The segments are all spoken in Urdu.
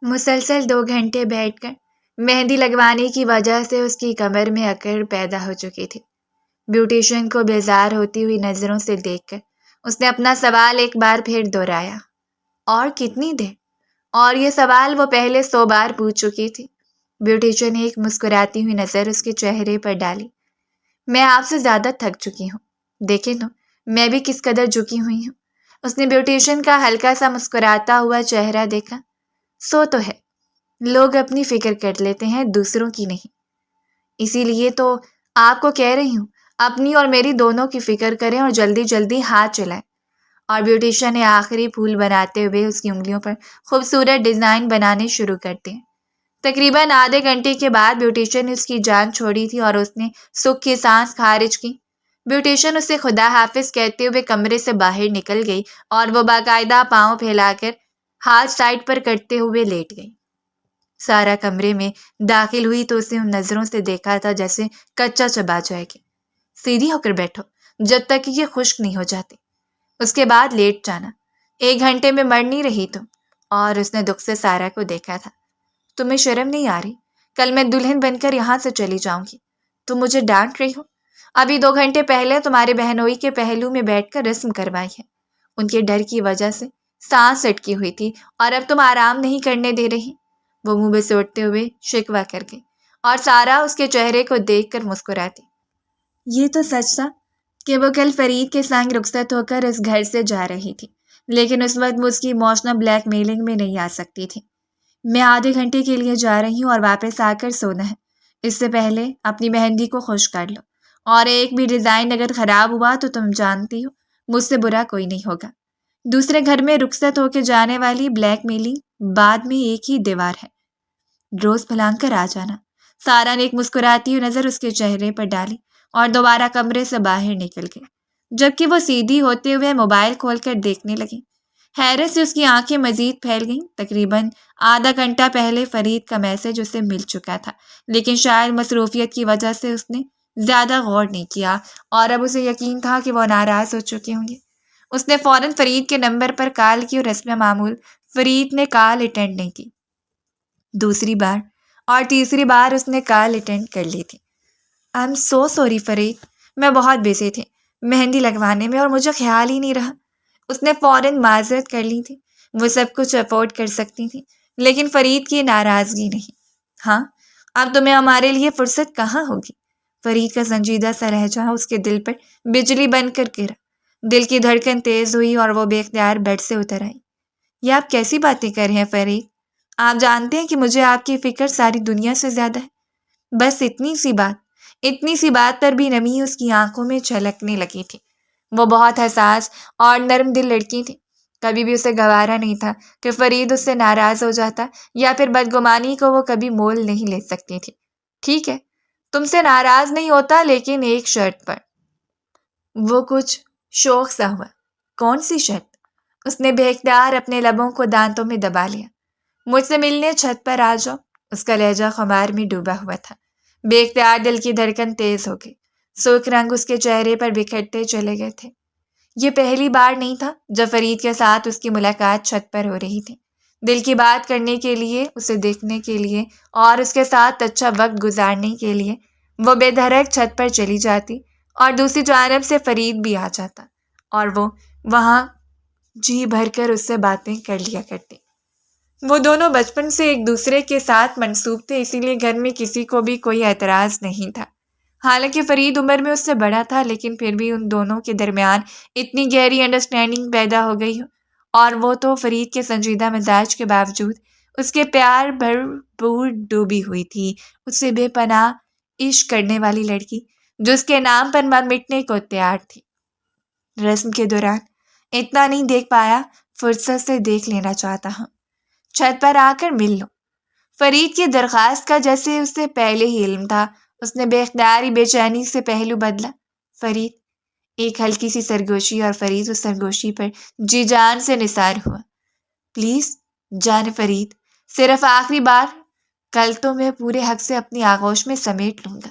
مسلسل 2 گھنٹے بیٹھ کر مہندی لگوانے کی وجہ سے اس کی کمر میں اکڑ پیدا ہو چکی تھی۔ بیوٹیشین کو بیزار ہوتی ہوئی نظروں سے دیکھ کر اس نے اپنا سوال ایک بار پھر دہرایا، اور کتنی دیر؟ اور یہ سوال وہ پہلے 100 بار پوچھ چکی تھی۔ بیوٹیشین نے ایک مسکراتی ہوئی نظر اس کے چہرے پر ڈالی۔ میں آپ سے زیادہ تھک چکی ہوں، دیکھیں تو میں بھی کس قدر جھکی ہوئی ہوں۔ اس نے بیوٹیشین کا ہلکا سا مسکراتا ہوا چہرہ دیکھا۔ سو تو ہے، لوگ اپنی فکر کر لیتے ہیں، دوسروں کی نہیں۔ اسی لیے تو آپ کو کہہ رہی ہوں، اپنی اور میری دونوں کی فکر کریں اور جلدی جلدی ہاتھ چلائیں۔ اور بیوٹیشین نے آخری پھول بناتے ہوئے اس کی انگلیوں پر خوبصورت ڈیزائن بنانے شروع کر دیے۔ تقریباً آدھے گھنٹے کے بعد بیوٹیشین نے اس کی جان چھوڑی تھی اور اس نے سکھ کی سانس خارج کی۔ بیوٹیشین اسے خدا حافظ کہتے ہوئے کمرے سے باہر نکل گئی اور وہ باقاعدہ پاؤں پھیلا کر ہاتھ سائڈ پر کرتے ہوئے لیٹ گئی۔ سارا کمرے میں داخل ہوئی تو اسے ان نظروں سے دیکھا تھا جیسے کچا چبا جائے گی۔ سیدھی ہو کر بیٹھو جب تک کہ یہ خشک نہیں ہو جاتی، اس کے بعد لیٹ جانا، 1 گھنٹے میں مر نہیں رہی تم۔ اور اس نے دکھ سے سارا کو دیکھا تھا۔ تمہیں شرم نہیں آ رہی؟ کل میں دلہن بن کر یہاں سے چلی جاؤں گی، تم مجھے ڈانٹ رہی ہو؟ ابھی 2 گھنٹے پہلے تمہارے بہنوئی کے پہلو میں بیٹھ کر رسم کروائی ہے۔ ان کے ڈر کی وجہ سے سانس اٹکی ہوئی تھی اور اب تم آرام نہیں کرنے دے رہی۔ وہ منہ بسوڑتے ہوئے شکوہ کر گئی اور سارا اس کے چہرے کو دیکھ کر مسکراتی۔ یہ تو سچ تھا کہ وہ کل فرید کے سنگ رخصت ہو کر اس گھر سے جا رہی تھی، لیکن اس وقت وہ اس کی ایموشنل بلیک میلنگ میں نہیں آ سکتی تھی۔ میں آدھے گھنٹے کے لیے جا رہی ہوں اور واپس آ کر سونا ہے۔ اس سے پہلے اپنی مہندی کو خشک کر لو، اور ایک بھی ڈیزائن اگر خراب ہوا تو تم جانتی ہو مجھ سے برا کوئی نہیں ہوگا۔ دوسرے گھر میں رخصت ہو کے جانے والی بلیک میلنگ بعد میں ایک ہی دیوار ہے، روز پھلانگ کر آ جانا۔ سارا نے ایک مسکراتی ہوئی نظر اس کے چہرے پر ڈالی اور دوبارہ کمرے سے باہر نکل گئی، جبکہ وہ سیدھی ہوتے ہوئے موبائل کھول کر دیکھنے لگی۔ حیرت سے اس کی آنکھیں مزید پھیل گئیں۔ تقریباً آدھا گھنٹہ پہلے فرید کا میسج اسے مل چکا تھا، لیکن شاید مصروفیت کی وجہ سے اس نے زیادہ غور نہیں کیا، اور اب اسے یقین تھا کہ وہ ناراض ہو چکے ہوں گے۔ اس نے فوراً فرید کے نمبر پر کال کی اور حسب معمول فرید نے کال اٹینڈ نہیں کی۔ دوسری بار اور تیسری بار اس نے کال اٹینڈ کر لی تھی۔ I am so sorry Farid, میں بہت بزی تھی مہندی لگوانے میں اور مجھے خیال ہی نہیں رہا۔ اس نے فوراً معذرت کر لی تھی، وہ سب کچھ افورڈ کر سکتی تھی، لیکن فرید کی ناراضگی نہیں۔ ہاں، اب تمہیں ہمارے لیے فرصت کہاں ہوگی؟ فرید کا سنجیدہ سا لہجہ اس کے دل پر بجلی بن کر گرا۔ دل کی دھڑکن تیز ہوئی اور وہ بے اختیار بیڈ سے اتر آئی۔ یہ آپ کیسی باتیں کر رہے ہیں فرید؟ آپ جانتے ہیں کہ مجھے آپ کی فکر ساری دنیا سے زیادہ ہے۔ بس اتنی سی بات پر بھی نمی اس کی آنکھوں میں چھلکنے لگی تھی۔ وہ بہت حساس اور نرم دل لڑکی تھی۔ کبھی بھی اسے گوارا نہیں تھا کہ فرید اس سے ناراض ہو جاتا، یا پھر بدگمانی کو وہ کبھی مول نہیں لے سکتی تھی۔ ٹھیک ہے، تم سے ناراض نہیں ہوتا، لیکن ایک شرط پر۔ وہ کچھ شوق سا ہوا۔ کون سی شرط؟ اس نے بے اختیار اپنے لبوں کو دانتوں میں دبا لیا۔ مجھ سے ملنے چھت پر آ جاؤ۔ اس کا لہجہ خمار میں ڈوبا ہوا تھا۔ بے اختیار دل کی دھڑکن تیز ہو گئی۔ سرخ رنگ اس کے چہرے پر بکھرتے چلے گئے تھے۔ یہ پہلی بار نہیں تھا جب فرید کے ساتھ اس کی ملاقات چھت پر ہو رہی تھی۔ دل کی بات کرنے کے لیے، اسے دیکھنے کے لیے اور اس کے ساتھ اچھا وقت گزارنے کے لیے وہ بے دھڑک چھت پر چلی جاتی، اور دوسری جانب سے فرید بھی آ جاتا اور وہ وہاں جی بھر کر اس سے باتیں کر لیا کرتی۔ وہ دونوں بچپن سے ایک دوسرے کے ساتھ منسوب تھے، اسی لیے گھر میں کسی کو بھی کوئی اعتراض نہیں تھا۔ حالانکہ فرید عمر میں اس سے بڑا تھا، لیکن پھر بھی ان دونوں کے درمیان اتنی گہری انڈرسٹینڈنگ پیدا ہو گئی، اور وہ تو فرید کے سنجیدہ مزاج کے باوجود اس کے پیار بھرپور ڈوبی ہوئی تھی، اس سے بے پناہ عشق کرنے والی لڑکی جو اس کے نام پر مر مٹنے کو تیار تھی۔ رسم کے دوران اتنا نہیں دیکھ پایا، فرصت سے دیکھ لینا چاہتا ہوں۔ چھت پر آ کر مل لو۔ فرید کی درخواست کا جیسے اسے پہلے ہی علم تھا، اس نے بے اختیاری بے چینی سے پہلو بدلا۔ فرید، ایک ہلکی سی سرگوشی، اور فرید اس سرگوشی پر جی جان سے نثار ہوا۔ پلیز جان فرید، صرف آخری بار، کل تو میں پورے حق سے اپنی آغوش میں سمیٹ لوں گا۔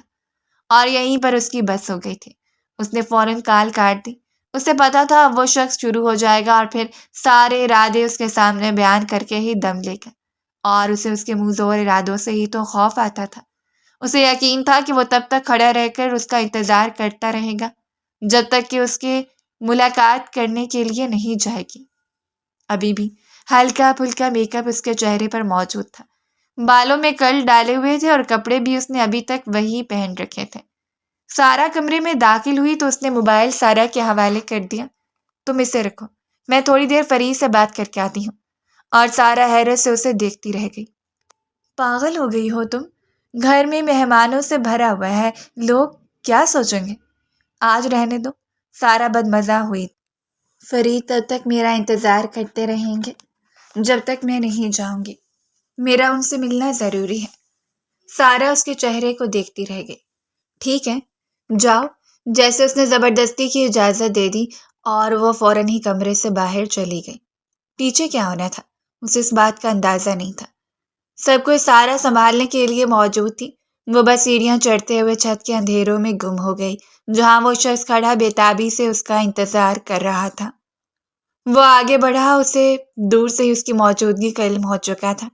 اور یہیں پر اس کی بس ہو گئی تھی۔ اس نے فوراً کال کاٹ دی۔ اسے پتا تھا اب وہ شخص شروع ہو جائے گا اور پھر سارے ارادے اس کے سامنے بیان کر کے ہی دم لے گا۔ اور اسے اس کے منہ زور ارادوں سے ہی تو خوف آتا تھا۔ اسے یقین تھا کہ وہ تب تک کھڑا رہ کر اس کا انتظار کرتا رہے گا جب تک کہ اس کے ملاقات کرنے کے لیے نہیں جائے گی۔ ابھی بھی ہلکا پھلکا میک اپ اس کے چہرے پر موجود تھا، بالوں میں کرل ڈالے ہوئے تھے اور کپڑے بھی اس نے ابھی تک وہی پہن رکھے تھے۔ سارا کمرے میں داخل ہوئی تو اس نے موبائل سارا کے حوالے کر دیا۔ تم اسے رکھو، میں تھوڑی دیر فرید سے بات کر کے آتی ہوں۔ اور سارا حیرت سے اسے دیکھتی رہ گئی۔ پاگل ہو گئی ہو تم؟ گھر میں مہمانوں سے بھرا ہوا ہے، لوگ کیا سوچیں گے؟ آج رہنے دو، سارا بدمزہ ہوئی۔ فرید تب تک میرا انتظار کرتے رہیں گے جب تک میں نہیں جاؤں گی، میرا ان سے ملنا ضروری ہے۔ سارا اس کے چہرے کو دیکھتی رہ گئی۔ ٹھیک ہے، جاؤ، جیسے اس نے زبردستی کی اجازت دے دی اور وہ فوراً ہی کمرے سے باہر چلی گئی۔ پیچھے کیا ہونا تھا اسے اس بات کا اندازہ نہیں تھا۔ سب کوئی سارا سنبھالنے کے لیے موجود تھی۔ وہ بس سیڑھیاں چڑھتے ہوئے چھت کے اندھیروں میں گم ہو گئی جہاں وہ شخص کھڑا بےتابی سے اس کا انتظار کر رہا تھا۔ وہ آگے بڑھا، اسے دور سے ہی اس کی موجودگی کا علم ہو چکا تھا۔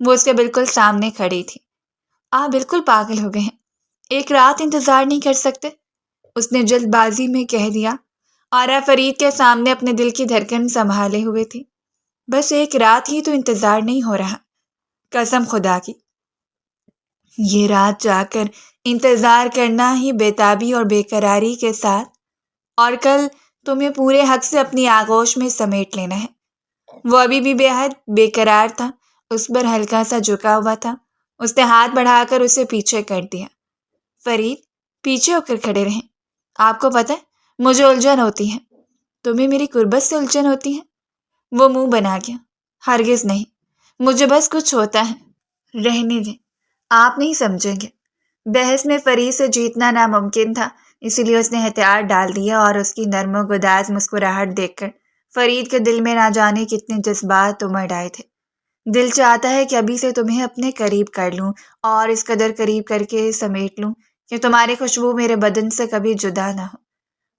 وہ اس کے بالکل سامنے کھڑی تھی۔ آپ بالکل پاگل ہو گئے ہیں، ایک رات انتظار نہیں کر سکتے؟ اس نے جلد بازی میں کہہ دیا اور فرید کے سامنے اپنے دل کی دھڑکن سنبھالے ہوئے تھی۔ بس ایک رات ہی تو انتظار نہیں ہو رہا، قسم خدا کی یہ رات جا کر انتظار کرنا ہی بےتابی اور بے قراری کے ساتھ، اور کل تمہیں پورے حق سے اپنی آغوش میں سمیٹ لینا ہے۔ وہ ابھی بھی بے حد بے قرار تھا، اس پر ہلکا سا جھکا ہوا تھا۔ اس نے ہاتھ بڑھا کر اسے پیچھے کر دیا۔ فرید، پیچھے ہو کر کھڑے رہیں۔ آپ کو پتہ ہے مجھے الجھن ہوتی ہے، تمہیں میری قربت سے الجھن ہوتی ہے؟ وہ منہ بنا گیا۔ ہرگز نہیں، مجھے بس کچھ ہوتا ہے، رہنے دیں، آپ نہیں سمجھیں گے۔ بحث میں فرید سے جیتنا ناممکن تھا، اسی لیے اس نے ہتھیار ڈال دیا اور اس کی نرم و گداز مسکراہٹ دیکھ کر فرید کے دل میں نہ جانے کتنے جذبات امڑ آئے تھے۔ دل چاہتا ہے کہ ابھی سے تمہیں اپنے قریب کر لوں اور اس قدر قریب کر کے سمیٹ لوں کہ تمہاری خوشبو میرے بدن سے کبھی جدا نہ ہو۔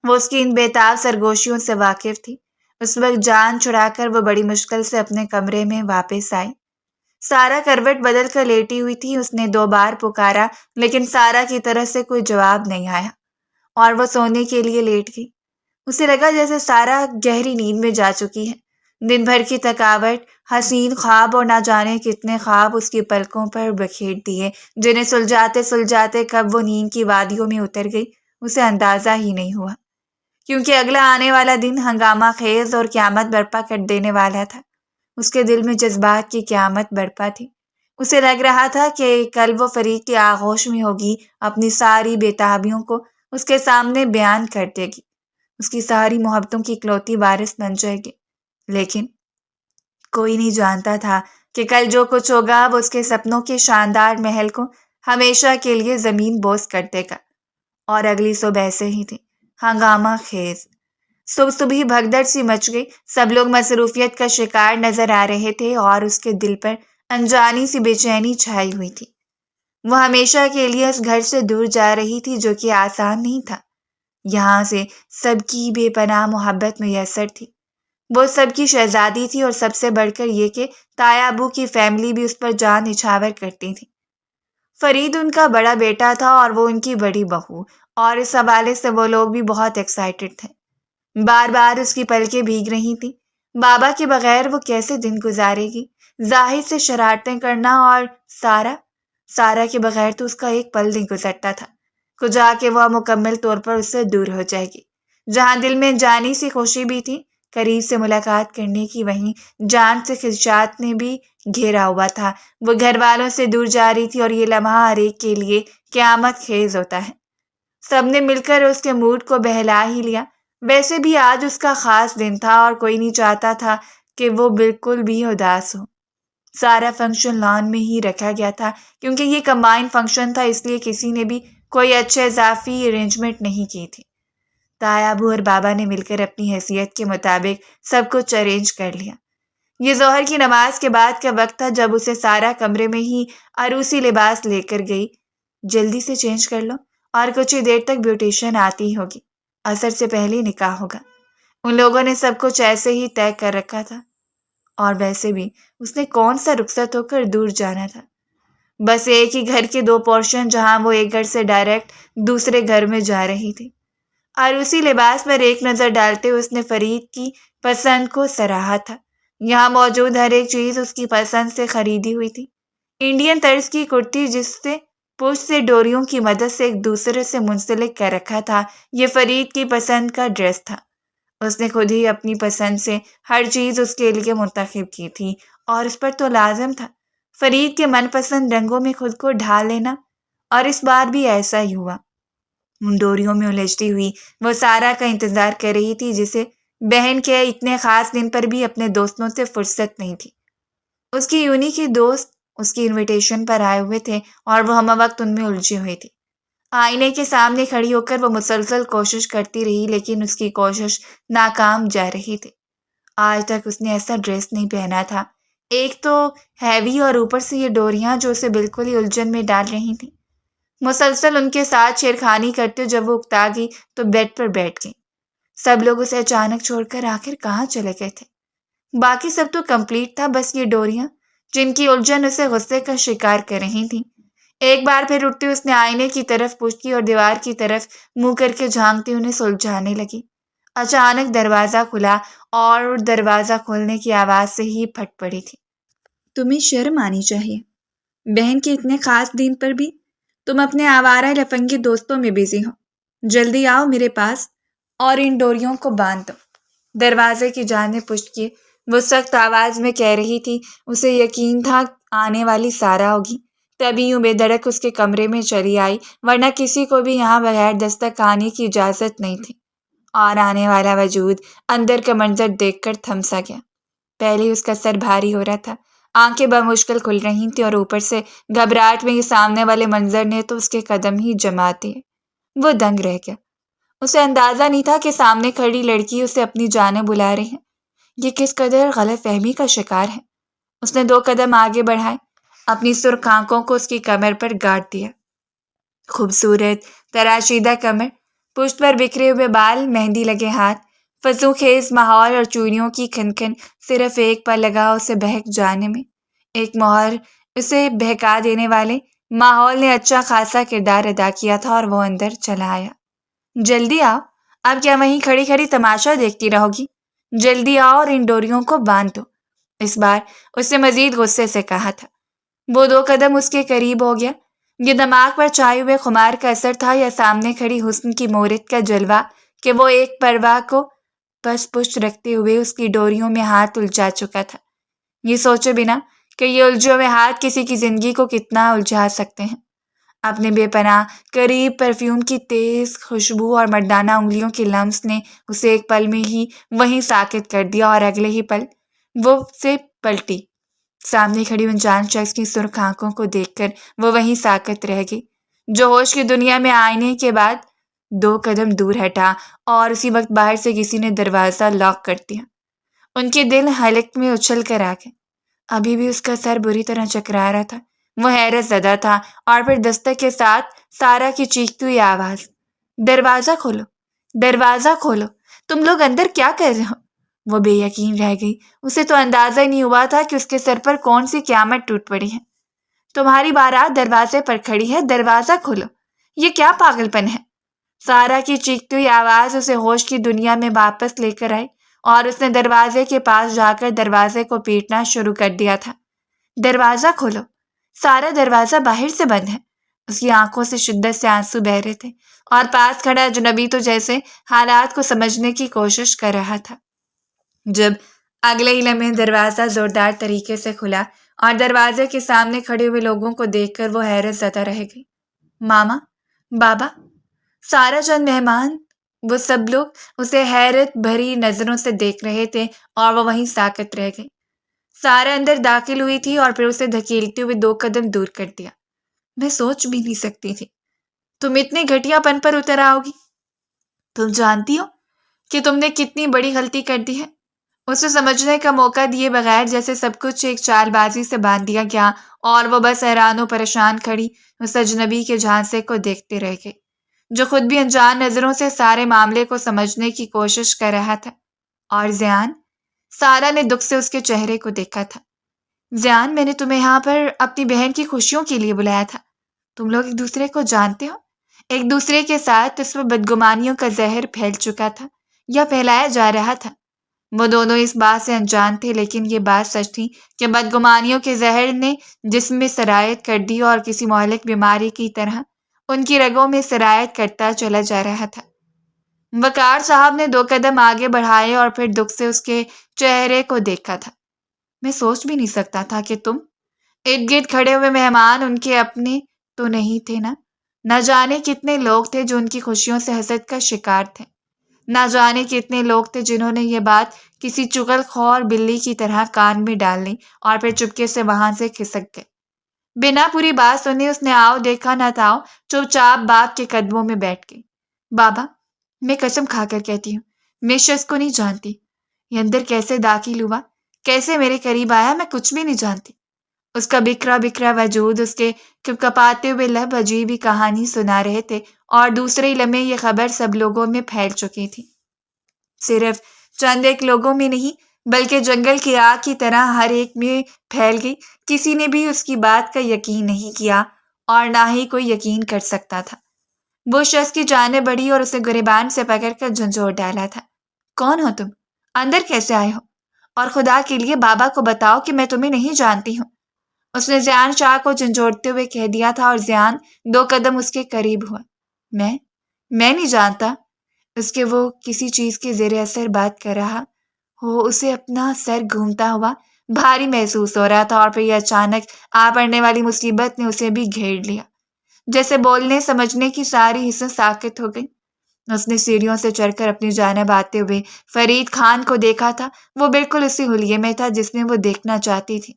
وہ اس کی ان بیتاب سرگوشیوں سے واقف تھی۔ اس وقت جان چھڑا کر وہ بڑی مشکل سے اپنے کمرے میں واپس آئی۔ سارا کروٹ بدل کر لیٹی ہوئی تھی۔ اس نے 2 بار پکارا لیکن سارا کی طرف سے کوئی جواب نہیں آیا اور وہ سونے کے لیے لیٹ گئی۔ اسے لگا جیسے سارا گہری نیند میں جا چکی ہے۔ دن بھر کی تھکاوٹ، حسین خواب اور نہ جانے کتنے خواب اس کی پلکوں پر بکھیر دیے، جنہیں سلجھاتے سلجھاتے کب وہ نیند کی وادیوں میں اتر گئی اسے اندازہ ہی نہیں ہوا، کیونکہ اگلا آنے والا دن ہنگامہ خیز اور قیامت برپا کر دینے والا تھا۔ اس کے دل میں جذبات کی قیامت برپا تھی۔ اسے لگ رہا تھا کہ کل وہ فرید کی آغوش میں ہوگی، اپنی ساری بےتابیوں کو اس کے سامنے بیان کر دے گی، اس کی ساری محبتوں کی اکلوتی وارث بن جائے گی۔ لیکن کوئی نہیں جانتا تھا کہ کل جو کچھ ہوگا وہ اس کے سپنوں کے شاندار محل کو ہمیشہ کے لیے زمین بوس کر دے گا۔ اور اگلی صبح ایسے ہی تھی، ہنگامہ خیز۔ صبح ہی بھگدڑ سی مچ گئی، سب لوگ مصروفیت کا شکار نظر آ رہے تھے اور اس کے دل پر انجانی سی بے چینی چھائی ہوئی تھی۔ وہ ہمیشہ کے لیے اس گھر سے دور جا رہی تھی جو کہ آسان نہیں تھا۔ یہاں سے سب کی بے پناہ محبت میسر تھی، وہ سب کی شہزادی تھی، اور سب سے بڑھ کر یہ کہ تایا ابو کی فیملی بھی اس پر جان نچھاور کرتی تھی۔ فرید ان کا بڑا بیٹا تھا اور وہ ان کی بڑی بہو، اور اس حوالے سے وہ لوگ بھی بہت ایکسائٹڈ تھے۔ بار بار اس کی پلکیں بھیگ رہی تھیں۔ بابا کے بغیر وہ کیسے دن گزارے گی؟ زاہد سے شرارتیں کرنا، اور سارا کے بغیر تو اس کا ایک پل نہیں گزرتا تھا۔ کجا کہ وہ مکمل طور پر اس سے دور ہو جائے گی۔ جہاں دل میں جانی سی خوشی بھی تھی قریب سے ملاقات کرنے کی، وہیں جان سے خدشات نے بھی گھیرا ہوا تھا۔ وہ گھر والوں سے دور جا رہی تھی اور یہ لمحہ ہر ایک کے لیے قیامت خیز ہوتا ہے۔ سب نے مل کر اس کے موڈ کو بہلا ہی لیا۔ ویسے بھی آج اس کا خاص دن تھا اور کوئی نہیں چاہتا تھا کہ وہ بالکل بھی اداس ہو۔ سارا فنکشن لان میں ہی رکھا گیا تھا کیونکہ یہ کمبائن فنکشن تھا، اس لیے کسی نے بھی کوئی اچھے اضافی ارینجمنٹ نہیں کی تھی۔ تایا ابو اور بابا نے مل کر اپنی حیثیت کے مطابق سب کچھ ارینج کر لیا۔ یہ ظہر کی نماز کے بعد کا وقت تھا جب اسے سارا کمرے میں ہی عروسی لباس لے کر گئی۔ جلدی سے چینج کر لو اور کچھ ہی دیر تک بیوٹیشین آتی ہوگی، عصر سے پہلے نکاح ہوگا۔ ان لوگوں نے سب کچھ ایسے ہی طے کر رکھا تھا۔ اور ویسے بھی اس نے کون سا رخصت ہو کر دور جانا تھا؟ بس ایک ہی گھر کے 2 پورشن جہاں وہ ایک گھر سے ڈائریکٹ دوسرے گھر میں جا رہی تھی۔ اور اسی لباس پر ایک نظر ڈالتے ہوئے اس نے فرید کی پسند کو سراہا تھا۔ یہاں موجود ہر ایک چیز اس کی پسند سے خریدی ہوئی تھی۔ انڈین طرز کی کرتی جس سے پشت سے ڈوریوں کی مدد سے ایک دوسرے سے منسلک کر رکھا تھا، یہ فرید کی پسند کا ڈریس تھا۔ اس نے خود ہی اپنی پسند سے ہر چیز اس کے لیے منتخب کی تھی اور اس پر تو لازم تھا فرید کے من پسند رنگوں میں خود کو ڈھال لینا، اور اس بار بھی ایسا ہی ہوا۔ ان ڈوریوں میں الجھتی ہوئی وہ سارا کا انتظار کر رہی تھی، جسے بہن کے اتنے خاص دن پر بھی اپنے دوستوں سے فرصت نہیں تھی۔ اس کی یونی کے دوست اس کی انویٹیشن پر آئے ہوئے تھے اور وہ ہمہ وقت ان میں الجھی ہوئی تھی۔ آئینے کے سامنے کھڑی ہو کر وہ مسلسل کوشش کرتی رہی، لیکن اس کی کوشش ناکام جا رہی تھی۔ آج تک اس نے ایسا ڈریس نہیں پہنا تھا، ایک تو ہیوی اور اوپر سے یہ ڈوریاں جو اسے بالکل ہی الجھن میں ڈال رہی تھیں۔ مسلسل ان کے ساتھ چھیڑخانی کرتے جب وہ اکتا گئی تو بیڈ پر بیٹھ گئی۔ سب لوگ اسے اچانک چھوڑ کر آخر کہاں چلے گئے تھے؟ باقی سب تو کمپلیٹ تھا، بس یہ ڈوریاں جن کی الجھن اسے غصے کا شکار کر رہی تھیں۔ ایک بار پھر اٹھتی اس نے آئینے کی طرف پشت کی اور دیوار کی طرف منہ کر کے جھانکتی انہیں سلجھانے لگی۔ اچانک دروازہ کھلا اور دروازہ کھولنے کی آواز سے ہی پھٹ پڑی تھی۔ تمہیں شرم آنی چاہیے، بہن کے اتنے خاص دن پر بھی تم اپنے آوارہ لفنگی دوستوں میں بزی ہو۔ جلدی آؤ میرے پاس اور ان ڈوریوں کو باندھ دو۔ دروازے کی جانب پشت کیے وہ سخت آواز میں کہہ رہی تھی۔ اسے یقین تھا آنے والی سارا ہوگی، تبھی یوں بے دھڑک اس کے کمرے میں چلی آئی، ورنہ کسی کو بھی یہاں بغیر دستک آنے کی اجازت نہیں تھی۔ اور آنے والا وجود اندر کا منظر دیکھ کر تھم سا گیا۔ پہلے اس کا سر بھاری ہو رہا تھا، آنکھیں بمشکل کھل رہی تھیں، اور اوپر سے گھبراہٹ میں یہ سامنے والے منظر نے تو اس کے قدم ہی جما دیے۔ وہ دنگ رہ گیا۔ اسے اندازہ نہیں تھا کہ سامنے کھڑی لڑکی اسے اپنی جانب بلا رہی ہے۔ یہ کس قدر غلط فہمی کا شکار ہے۔ اس نے 2 قدم آگے بڑھائے، اپنی سرخ آنکھوں کو اس کی کمر پر گاڑ دیا۔ خوبصورت تراشیدہ کمر، پشت پر بکھرے ہوئے بال، مہندی لگے ہاتھ، فضو خیز ماحول اور چوڑیوں کی کھنکھن صرف ایک پل لگا اسے بہک جانے میں۔ ایک مہر اسے بہکا دینے والے ماحول نے اچھا خاصا کردار ادا کیا تھا اور وہ اندر چلا آیا۔ جلدی آؤ، اب کیا وہیں کھڑی کھڑی تماشا دیکھتی رہو گی؟ جلدی آؤ اور ان ڈوریوں کو باندھ دو۔ اس بار اس نے مزید غصے سے کہا تھا۔ وہ 2 قدم اس کے قریب ہو گیا۔ یہ دماغ پر چھائے ہوئے خمار کا اثر تھا یا سامنے کھڑی حسن کی مورت کا جلوہ کہ وہ ایک پرواہ کو پس پشت رکھتے ہوئے اس کی ڈوریوں میں ہاتھ الجھا چکا تھا، یہ سوچے بنا کہ یہ الجھے ہوئے ہاتھ کسی کی زندگی کو کتنا الجھا سکتے ہیں۔ اپنے بے پناہ قریب پرفیوم کی تیز خوشبو اور مردانہ انگلیوں کے لمس نے اسے ایک پل میں ہی وہیں ساکت کر دیا، اور اگلے ہی پل وہ سے پلٹی۔ سامنے کھڑی انجان شخص کی سرخ آنکھوں کو دیکھ کر وہ وہیں ساکت رہ گئی۔ جو ہوش کی دنیا میں آئینے کے بعد 2 قدم دور ہٹا، اور اسی وقت باہر سے کسی نے دروازہ لاک کر دیا۔ ان کے دل حلق میں اچھل کر آ گئے۔ ابھی بھی اس کا سر بری طرح چکرا رہا تھا۔ وہ حیرت زدہ تھا، اور پھر دستک کے ساتھ سارا کی چیختی ہوئی آواز، دروازہ کھولو، دروازہ کھولو، تم لوگ اندر کیا کر رہے ہو؟ وہ بے یقین رہ گئی۔ اسے تو اندازہ ہی نہیں ہوا تھا کہ اس کے سر پر کون سی قیامت ٹوٹ پڑی ہے۔ تمہاری بارات دروازے پر کھڑی ہے، دروازہ کھولو، یہ کیا پاگل پن ہے؟ سارا کی چیختی ہوئی آواز اسے ہوش کی دنیا میں واپس لے کر آئی، اور اس نے دروازے کے پاس جا کر دروازے کو پیٹنا شروع کر دیا تھا۔ دروازہ کھولو، سارا دروازہ باہر سے بند ہے۔ اس کی آنکھوں سے شدت سے آنسو بہہ رہے تھے، اور پاس کھڑا اجنبی تو جیسے حالات کو سمجھنے کی کوشش کر رہا تھا۔ جب اگلے ہی لمحے دروازہ زوردار طریقے سے کھلا، اور دروازے کے سامنے کھڑے ہوئے لوگوں کو دیکھ کر وہ حیرت زدہ رہ گئی۔ ماما، بابا، سارا چند مہمان، وہ سب لوگ اسے حیرت بھری نظروں سے دیکھ رہے تھے، اور وہ وہیں ساکت رہ گئی۔ سارا اندر داخل ہوئی تھی اور پھر اسے دھکیلتے ہوئے 2 قدم دور کر دیا۔ میں سوچ بھی نہیں سکتی تھی تم اتنے گھٹیا پن پر اتر آؤ گی۔ تم جانتی ہو کہ تم نے کتنی بڑی غلطی کر دی ہے؟ اسے سمجھنے کا موقع دیے بغیر جیسے سب کچھ ایک چال بازی سے باندھ دیا گیا، اور وہ بس حیران و پریشان کھڑی اس اجنبی کے جھانسے کو دیکھتے رہ گئی، جو خود بھی انجان نظروں سے سارے معاملے کو سمجھنے کی کوشش کر رہا تھا۔ اور زیان سارا نے دکھ سے اس کے چہرے کو دیکھا تھا۔ زیان، میں نے تمہیں یہاں پر اپنی بہن کی خوشیوں کے لیے بلایا تھا۔ تم لوگ ایک دوسرے کو جانتے ہو؟ ایک دوسرے کے ساتھ اس میں بدگمانیوں کا زہر پھیل چکا تھا یا پھیلایا جا رہا تھا۔ وہ دونوں اس بات سے انجان تھے، لیکن یہ بات سچ تھی کہ بدگمانیوں کے زہر نے جسم میں سرایت کر دی اور کسی مہلک بیماری کی طرح ان کی رگوں میں سرایت کرتا چلا جا رہا تھا۔ وقار صاحب نے 2 قدم آگے بڑھائے اور پھر دکھ سے اس کے چہرے کو دیکھا تھا۔ میں سوچ بھی نہیں سکتا تھا کہ تم… ارد گرد کھڑے ہوئے مہمان ان کے اپنے تو نہیں تھے نا؟ نہ جانے کتنے لوگ تھے جو ان کی خوشیوں سے حسد کا شکار تھے۔ نہ جانے کتنے لوگ تھے جنہوں نے یہ بات کسی چغل خور بلی کی طرح کان میں ڈال لی اور پھر چپکے سے وہاں سے کھسک گئے۔ بنا پوری بات سنے اس نے آؤ دیکھا نہ تاؤ چپ چاپ باپ کے قدموں میں بیٹھ گئی۔ بابا، میں قسم کھا کر کہتی ہوں، میں اس شخص کو نہیں جانتی۔ یہ اندر کیسے داخل ہوا، کیسے میرے قریب آیا، میں کچھ بھی نہیں جانتی۔ اس کا بکھرا بکھرا وجود، اس کے کپکپاتے ہوئے لب عجیب ہی کہانی سنا رہے تھے اور دوسرے لمحے یہ خبر سب لوگوں میں پھیل چکی تھی۔ صرف چند ایک لوگوں میں نہیں بلکہ جنگل کی آگ کی طرح ہر ایک میں پھیل گئی۔ کسی نے بھی اس کی بات کا یقین نہیں کیا اور نہ ہی کوئی یقین کر سکتا تھا۔ وہ شخص کی جانب بڑھی اور اسے گریبان سے پکڑ کر جھنجھوڑ ڈالا تھا۔ کون ہو تم؟ اندر کیسے آئے ہو؟ اور خدا کے لیے بابا کو بتاؤ کہ میں تمہیں نہیں جانتی ہوں۔ اس نے زیان شاہ کو جھنجھوڑتے ہوئے کہہ دیا تھا اور زیان 2 قدم اس کے قریب ہوا۔ میں نہیں جانتا۔ اس کے وہ کسی چیز کے زیر اثر بات کر رہا ہو، اسے اپنا سر گھومتا ہوا بھاری محسوس ہو رہا تھا اور پھر یہ اچانک آ پڑنے والی مصیبت نے اسے بھی گھیر لیا، جیسے بولنے سمجھنے کی ساری حصیں ساکت ہو گئی۔ اس نے سیڑھیوں سے چڑھ کر اپنی جانب آتے ہوئے فرید خان کو دیکھا تھا۔ وہ بالکل اسی حلیے میں تھا جس میں وہ دیکھنا چاہتی تھی۔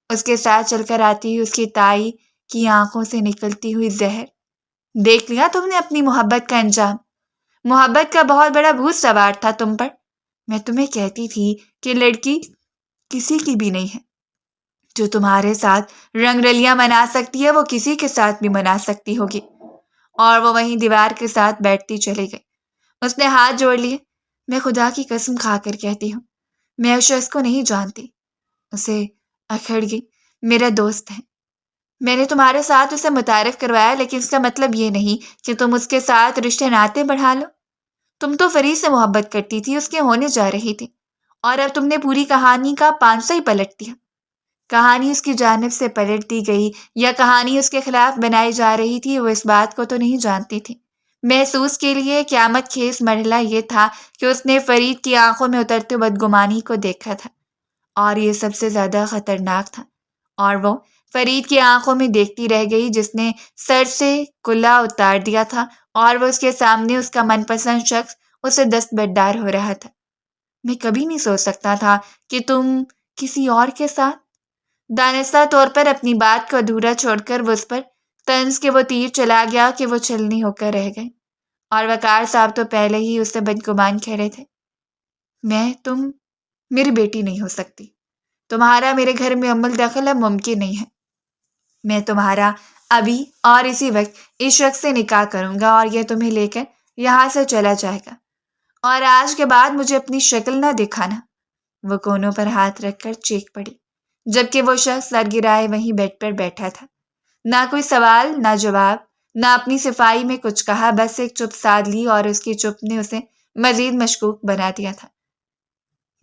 اس کے ساتھ چل کر آتی ہوئی اس کی تائی کی آنکھوں سے نکلتی ہوئی زہر۔ دیکھ لیا تم نے اپنی محبت کا انجام؟ محبت کا بہت بڑا بھوت سوار تھا تم پر۔ میں تمہیں کہتی تھی کہ لڑکی کسی کی بھی نہیں ہے۔ جو تمہارے ساتھ رنگ رلیاں منا سکتی ہے وہ کسی کے ساتھ بھی منا سکتی ہوگی۔ اور وہ وہیں دیوار کے ساتھ بیٹھتی چلی گئی۔ اس نے ہاتھ جوڑ لیے۔ میں خدا کی قسم کھا کر کہتی ہوں، میں اس شخص کو نہیں جانتی۔ اسے اکھڑ گئی۔ میرا دوست ہے۔ میں نے تمہارے ساتھ اسے متعارف کروایا، لیکن اس کا مطلب یہ نہیں کہ تم اس کے ساتھ رشتے ناطے بڑھا لو۔ تم تو فرید سے محبت کرتی تھی، اس کے ہونے جا رہی تھی، اور اب تم نے پوری کہانی کا پانسا ہی پلٹ دیا۔ کہانی اس کی جانب سے پلٹ دی گئی یا کہانی اس کے خلاف بنائی جا رہی تھی، وہ اس بات کو تو نہیں جانتی تھی۔ محسوس کے لیے قیامت خیز مرحلہ یہ تھا کہ اس نے فرید کی آنکھوں میں اترتے بدگمانی کو دیکھا تھا، اور یہ سب سے زیادہ خطرناک تھا۔ اور وہ فرید کی آنکھوں میں دیکھتی رہ گئی جس نے سر سے کلا اتار دیا تھا، اور وہ اس کے سامنے اس کا من پسند شخص اسے دستبردار ہو رہا تھا۔ میں کبھی نہیں سوچ سکتا تھا کہ تم کسی اور کے ساتھ… دانستہ طور پر اپنی بات کو ادھورا چھوڑ کر وہ اس پر طنز کے وہ تیر چلا گیا کہ وہ چھلنی ہو کر رہ گئے، اور وقار صاحب تو پہلے ہی اس سے بدگمان کہہ رہے تھے۔ تم میری بیٹی نہیں ہو سکتی۔ تمہارا میرے گھر میں عمل دخل اب ممکن نہیں ہے۔ میں تمہارا ابھی اور اسی وقت اس شخص سے نکاح کروں گا اور یہ تمہیں لے کر یہاں سے چلا جائے گا، اور آج کے بعد مجھے اپنی شکل نہ دکھانا۔ وہ کونوں پر ہاتھ رکھ کر چیخ پڑی، جبکہ وہ شخص سر گرائے وہیں بیڈ پر بیٹھا تھا۔ نہ کوئی سوال، نہ جواب، نہ اپنی صفائی میں کچھ کہا، بس ایک چپ سادھ لی، اور اس کی چپ نے اسے مزید مشکوک بنا دیا تھا۔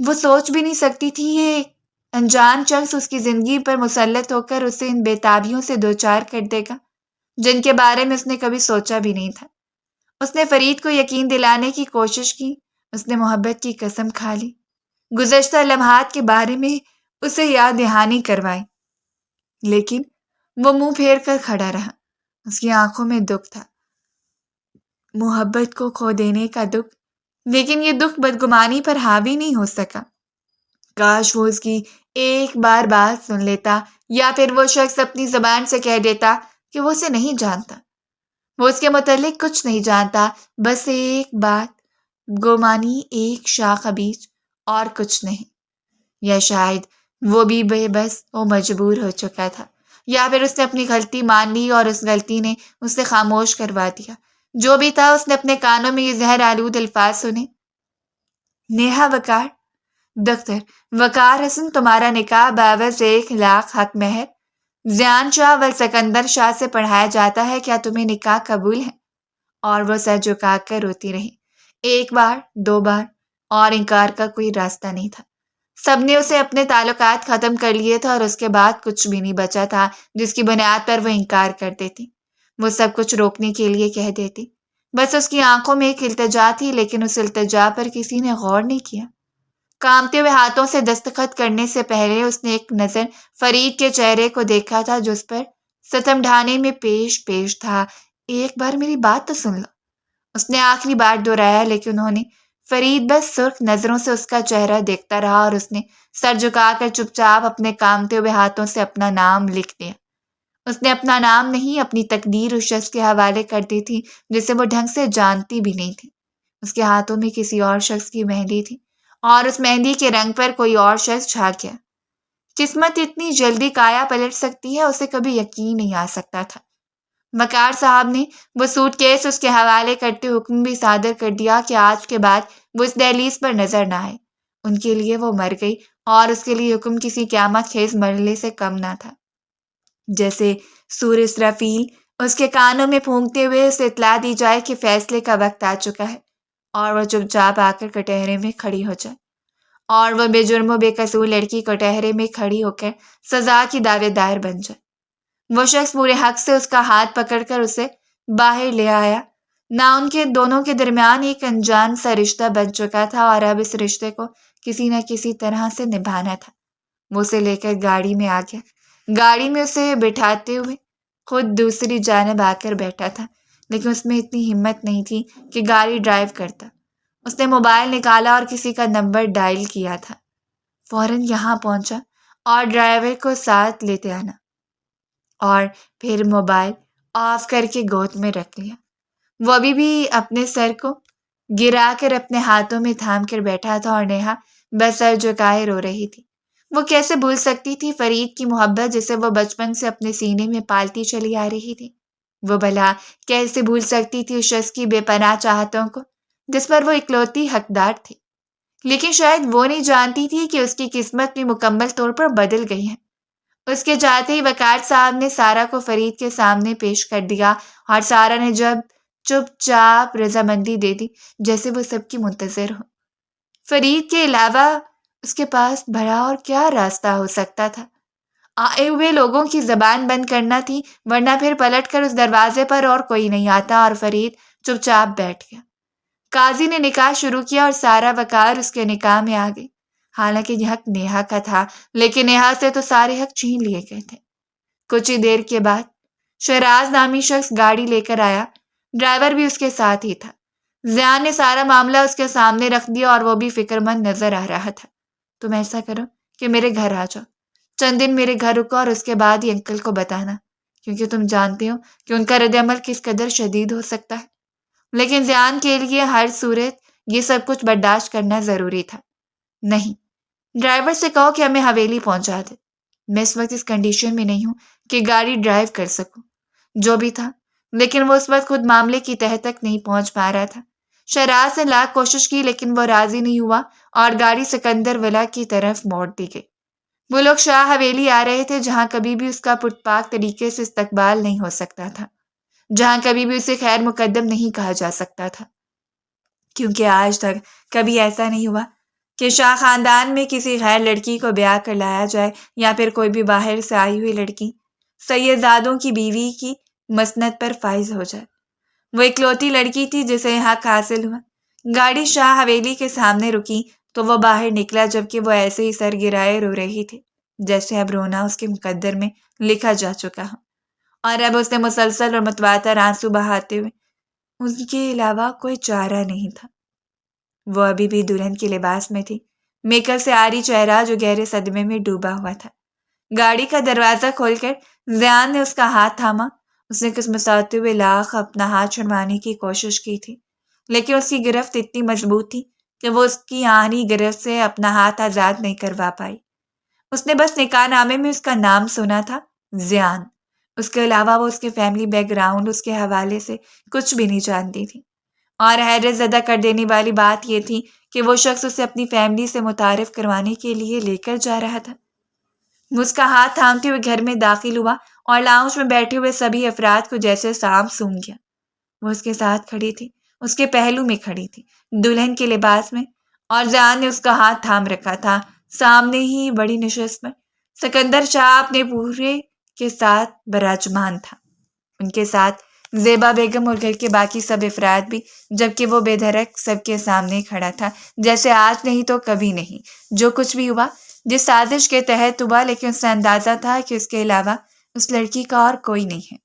وہ سوچ بھی نہیں سکتی تھی یہ انجان شخص اس کی زندگی پر مسلط ہو کر اسے ان بےتابیوں سے دوچار کر دے گا جن کے بارے میں اس نے کبھی سوچا بھی نہیں تھا۔ اس نے فرید کو یقین دلانے کی کوشش کی، اس نے محبت کی قسم کھا لی، گزشتہ لمحات کے بارے میں اسے یاد دہانی کروائی، لیکن وہ منہ پھیر کر کھڑا رہا۔ اس کی آنکھوں میں دکھ تھا، محبت کو کھو دینے کا دکھ، لیکن یہ دکھ بدگمانی پر حاوی نہیں ہو سکا۔ کاش وہ اس کی ایک بار بات سن لیتا، یا پھر وہ شخص اپنی زبان سے کہہ دیتا کہ وہ اسے نہیں جانتا، وہ اس کے متعلق کچھ نہیں جانتا، بس ایک بات، گمانی ایک شاخ بیج، اور کچھ نہیں۔ یا شاید وہ بھی بے بس و مجبور ہو چکا تھا، یا پھر اس نے اپنی غلطی مان لی اور اس غلطی نے اسے خاموش کروا دیا۔ جو بھی تھا، اس نے اپنے کانوں میں یہ زہر آلود الفاظ سنے، نیہا وقار، دختر وقار حسن، تمہارا نکاح باوض 1 لاکھ حق مہر زیان شاہ و سکندر شاہ سے پڑھایا جاتا ہے، کیا تمہیں نکاح قبول ہے؟ اور وہ سر جھکا کر روتی رہی۔ 1 بار 2 بار اور انکار کا کوئی راستہ نہیں تھا۔ سب نے اسے اپنے تعلقات ختم کر لیے تھے اور اس کے بعد کچھ بھی نہیں بچا تھا جس کی بنیاد پر وہ انکار کر دیتی۔ وہ سب کچھ روکنے کے لیے کہہ دیتی۔ بس اس کی آنکھوں میں ایک التجا تھی، لیکن اس التجا پر کسی نے غور نہیں کیا۔ کامتے ہوئے ہاتھوں سے دستخط کرنے سے پہلے اس نے ایک نظر فرید کے چہرے کو دیکھا تھا جو اس پر ستم ڈھانے میں پیش پیش تھا۔ 1 بار میری بات تو سن لو، اس نے آخری بار دہرایا، لیکن انہوں نے فرید بس سرخ نظروں سے اس کا چہرہ دیکھتا رہا اور اس نے سر جھکا کر چپ چاپ اپنے کامتے ہوئے ہاتھوں سے اپنا نام لکھ دیا۔ اس نے اپنا نام نہیں، اپنی تقدیر اس شخص کے حوالے کر دی تھی جسے وہ ڈھنگ سے جانتی بھی نہیں تھی۔ اس کے ہاتھوں میں کسی اور شخص کی مہندی تھی اور اس مہندی کے رنگ پر کوئی اور شخص چھا گیا۔ قسمت اتنی جلدی کایا پلٹ سکتی ہے، اسے کبھی یقین نہیں آ سکتا تھا۔ وقار صاحب نے وہ سوٹ کیس اس کے حوالے کرتے حکم بھی صادر کر دیا کہ آج کے بعد وہ اس دہلیز پر نظر نہ آئے۔ ان کے لیے وہ مر گئی اور اس کے لیے حکم کسی قیامت خیز مرحلے سے کم نہ تھا۔ جیسے سور اسرافیل اس کے کانوں میں پھونکتے ہوئے اسے اطلاع دی جائے کہ فیصلے کا وقت آ چکا ہے، اور وہ چپ چاپ آ کر کٹہرے میں کھڑی ہو جائے، اور وہ بے جرم و بے قصور لڑکی کٹہرے میں کھڑی ہو کر سزا کی دعوے دار بن جائے۔ وہ شخص پورے حق سے اس کا ہاتھ پکڑ کر اسے باہر لے آیا۔ نہ ان کے دونوں کے درمیان ایک انجان سا رشتہ بن چکا تھا، اور اب اس رشتے کو کسی نہ کسی طرح سے نبھانا تھا۔ وہ اسے لے کر گاڑی میں آ گیا۔ گاڑی میں اسے بٹھاتے ہوئے خود دوسری جانب آ کر بیٹھا تھا، لیکن اس میں اتنی ہمت نہیں تھی کہ گاڑی ڈرائیو کرتا۔ اس نے موبائل نکالا اور کسی کا نمبر ڈائل کیا تھا۔ فوراً یہاں پہنچا اور ڈرائیور کو ساتھ لیتے آنا، اور پھر موبائل آف کر کے گود میں رکھ لیا۔ وہ ابھی بھی اپنے سر کو گرا کر اپنے ہاتھوں میں تھام کر بیٹھا تھا، اور نیہا بس سر جھکائے رو رہی تھی۔ وہ کیسے بھول سکتی تھی فرید کی محبت جسے وہ بچپن سے اپنے سینے میں پالتی چلی آ رہی تھی؟ وہ بھلا کیسے بھول سکتی تھی اس شخص کی بے پناہ چاہتوں کو جس پر وہ اکلوتی حقدار تھی؟ لیکن شاید وہ نہیں جانتی تھی کہ اس کی قسمت بھی مکمل طور پر بدل گئی ہے۔ اس کے جاتے ہی وقار صاحب نے سارا کو فرید کے سامنے پیش کر دیا، اور سارا نے جب چپ چاپ رضامندی دے دی جیسے وہ سب کی منتظر ہو۔ فرید کے علاوہ اس کے پاس بڑا اور کیا راستہ ہو سکتا تھا؟ آئے ہوئے لوگوں کی زبان بند کرنا تھی، ورنہ پھر پلٹ کر اس دروازے پر اور کوئی نہیں آتا، اور فرید چپ چاپ بیٹھ گیا۔ قاضی نے نکاح شروع کیا اور سارا وقار اس کے نکاح میں آ گئی۔ حالانکہ یہ حق نیہا کا تھا، لیکن نیہا سے تو سارے حق چھین لیے گئے تھے۔ کچھ ہی دیر کے بعد شہراز نامی شخص گاڑی لے کر آیا، ڈرائیور بھی اس کے ساتھ ہی تھا۔ زیان نے سارا معاملہ اس کے سامنے رکھ دیا، اور وہ بھی فکر مند نظر آ رہا تھا۔ تم ایسا کرو کہ میرے گھر آ جاؤ، چند دن میرے گھر رکو، اور اس کے بعد ہی انکل کو بتانا، کیونکہ تم جانتے ہو کہ ان کا رد عمل کس قدر شدید ہو سکتا ہے۔ لیکن زیان کے لیے ہر صورت یہ سب کچھ برداشت کرنا ضروری تھا۔ نہیں، ڈرائیور سے کہو کہ ہمیں حویلی پہنچا دے، میں اس وقت اس کنڈیشن میں نہیں ہوں کہ گاڑی ڈرائیو کر سکوں۔ جو بھی تھا، لیکن وہ اس وقت خود معاملے کی تہہ تک نہیں پہنچ پا رہا تھا۔ شہراز نے لاکھ کوشش کی، لیکن وہ راضی نہیں ہوا، اور گاڑی سکندر ولا کی طرف موڑ دی گئی۔ وہ لوگ شاہ حویلی آ رہے تھے، جہاں کبھی بھی اس کا پرپاک طریقے سے استقبال نہیں ہو سکتا تھا، جہاں کبھی بھی اسے خیر مقدم نہیں کہا جا سکتا تھا، کیونکہ آج تک کبھی ایسا نہیں ہوا کہ شاہ خاندان میں کسی غیر لڑکی کو بیاہ کر لایا جائے، یا پھر کوئی بھی باہر سے آئی ہوئی لڑکی سیدزادوں کی بیوی کی مسند پر فائز ہو جائے۔ وہ اکلوتی لڑکی تھی جسے یہ حق حاصل ہوا۔ گاڑی شاہ حویلی کے سامنے رکی تو وہ باہر نکلا، جبکہ وہ ایسے ہی سر گرائے رو رہی تھی جیسے اب رونا اس کے مقدر میں لکھا جا چکا ہو، اور اب اس نے مسلسل اور متواتر آنسو بہاتے ہوئے ان کے علاوہ کوئی چارہ نہیں تھا۔ وہ ابھی بھی دلہن کے لباس میں تھی، میکر سے آری چہرہ جو گہرے صدمے میں ڈوبا ہوا تھا۔ گاڑی کا دروازہ کھول کر زیان نے اس کا ہاتھ تھاما۔ اس نے کسمساتے ہوئے لاکھ اپنا ہاتھ چھڑوانے کی کوشش کی تھی، لیکن اس کی گرفت اتنی مضبوط تھی کہ وہ اس کی آہنی گرفت سے اپنا ہاتھ آزاد نہیں کروا پائی۔ اس نے بس نکاح نامے میں اس کا نام سنا تھا، زیان۔ اس کے علاوہ وہ اس کے فیملی بیک گراؤنڈ اس کے حوالے سے کچھ بھی نہیں جانتی تھی، اور حیرت زدہ کر دینے والی بات یہ تھی کہ وہ شخص اسے اپنی فیملی سے متعارف کروانے کے لیے لے کر جا رہا تھا۔ وہ اس کا ہاتھ تھامتے ہوئے گھر میں داخل ہوا اور لاؤنج میں بیٹھے ہوئے سبھی افراد کو جیسے سانپ سونگھ گیا۔ وہ اس کے ساتھ کھڑی تھی، اس کے پہلو میں کھڑی تھی، دلہن کے لباس میں، اور زیان نے اس کا ہاتھ تھام رکھا تھا۔ سامنے ہی بڑی نشست میں سکندر شاہ اپنے پورے کے ساتھ براجمان تھا، ان کے ساتھ زیبا بیگم اور گھر کے باقی سب افراد بھی، جبکہ وہ بے دھڑک سب کے سامنے کھڑا تھا، جیسے آج نہیں تو کبھی نہیں۔ جو کچھ بھی ہوا، جس سازش کے تحت ہوا، لیکن اسے اندازہ تھا کہ اس کے علاوہ اس لڑکی کا اور کوئی نہیں ہے،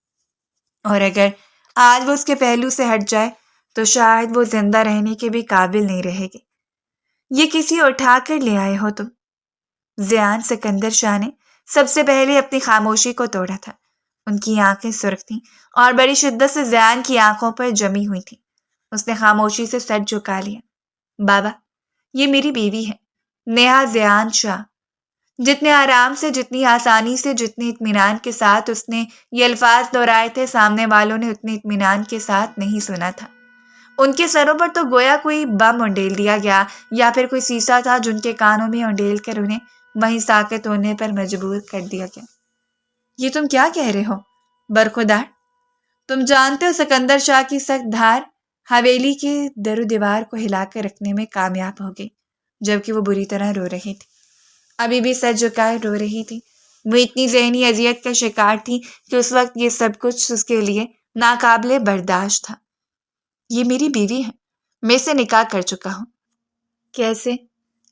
اور اگر آج وہ اس کے پہلو سے ہٹ جائے تو شاید وہ زندہ رہنے کے بھی قابل نہیں رہے گی۔ یہ کسی اٹھا کر لے آئے ہو تم؟ زیان سکندر شاہ نے سب سے پہلے اپنی خاموشی کو توڑا تھا۔ ان کی آنکھیں سرخ تھیں اور بڑی شدت سے زیان کی آنکھوں پر جمی ہوئی تھیں۔ اس نے خاموشی سے سر جھکا لیا۔ بابا، یہ میری بیوی ہے، نیہا زیان شاہ۔ جتنے آرام سے، جتنی آسانی سے، جتنے اطمینان کے ساتھ اس نے یہ الفاظ دہرائے تھے، سامنے والوں نے اتنے اطمینان کے ساتھ نہیں سنا تھا۔ ان کے سروں پر تو گویا کوئی بم انڈیل دیا گیا، یا پھر کوئی سیسا تھا جن کے کانوں میں انڈیل کر انہیں وہیں ساکت ہونے پر مجبور کر دیا گیا۔ یہ تم کیا کہہ رہے ہو برخودار؟ تم جانتے ہو سکندر شاہ کی سخت دھار حویلی کے در و دیوار کو ہلا کر رکھنے میں کامیاب ہو گئی، جبکہ وہ بری طرح رو رہی تھی، ابھی بھی سر جھکائے رو رہی تھی۔ وہ اتنی ذہنی اذیت کا شکار تھی کہ اس وقت یہ سب کچھ اس کے لیے ناقابل برداشت تھا۔ یہ میری بیوی ہے، میں اسے نکاح کر چکا ہوں۔ کیسے؟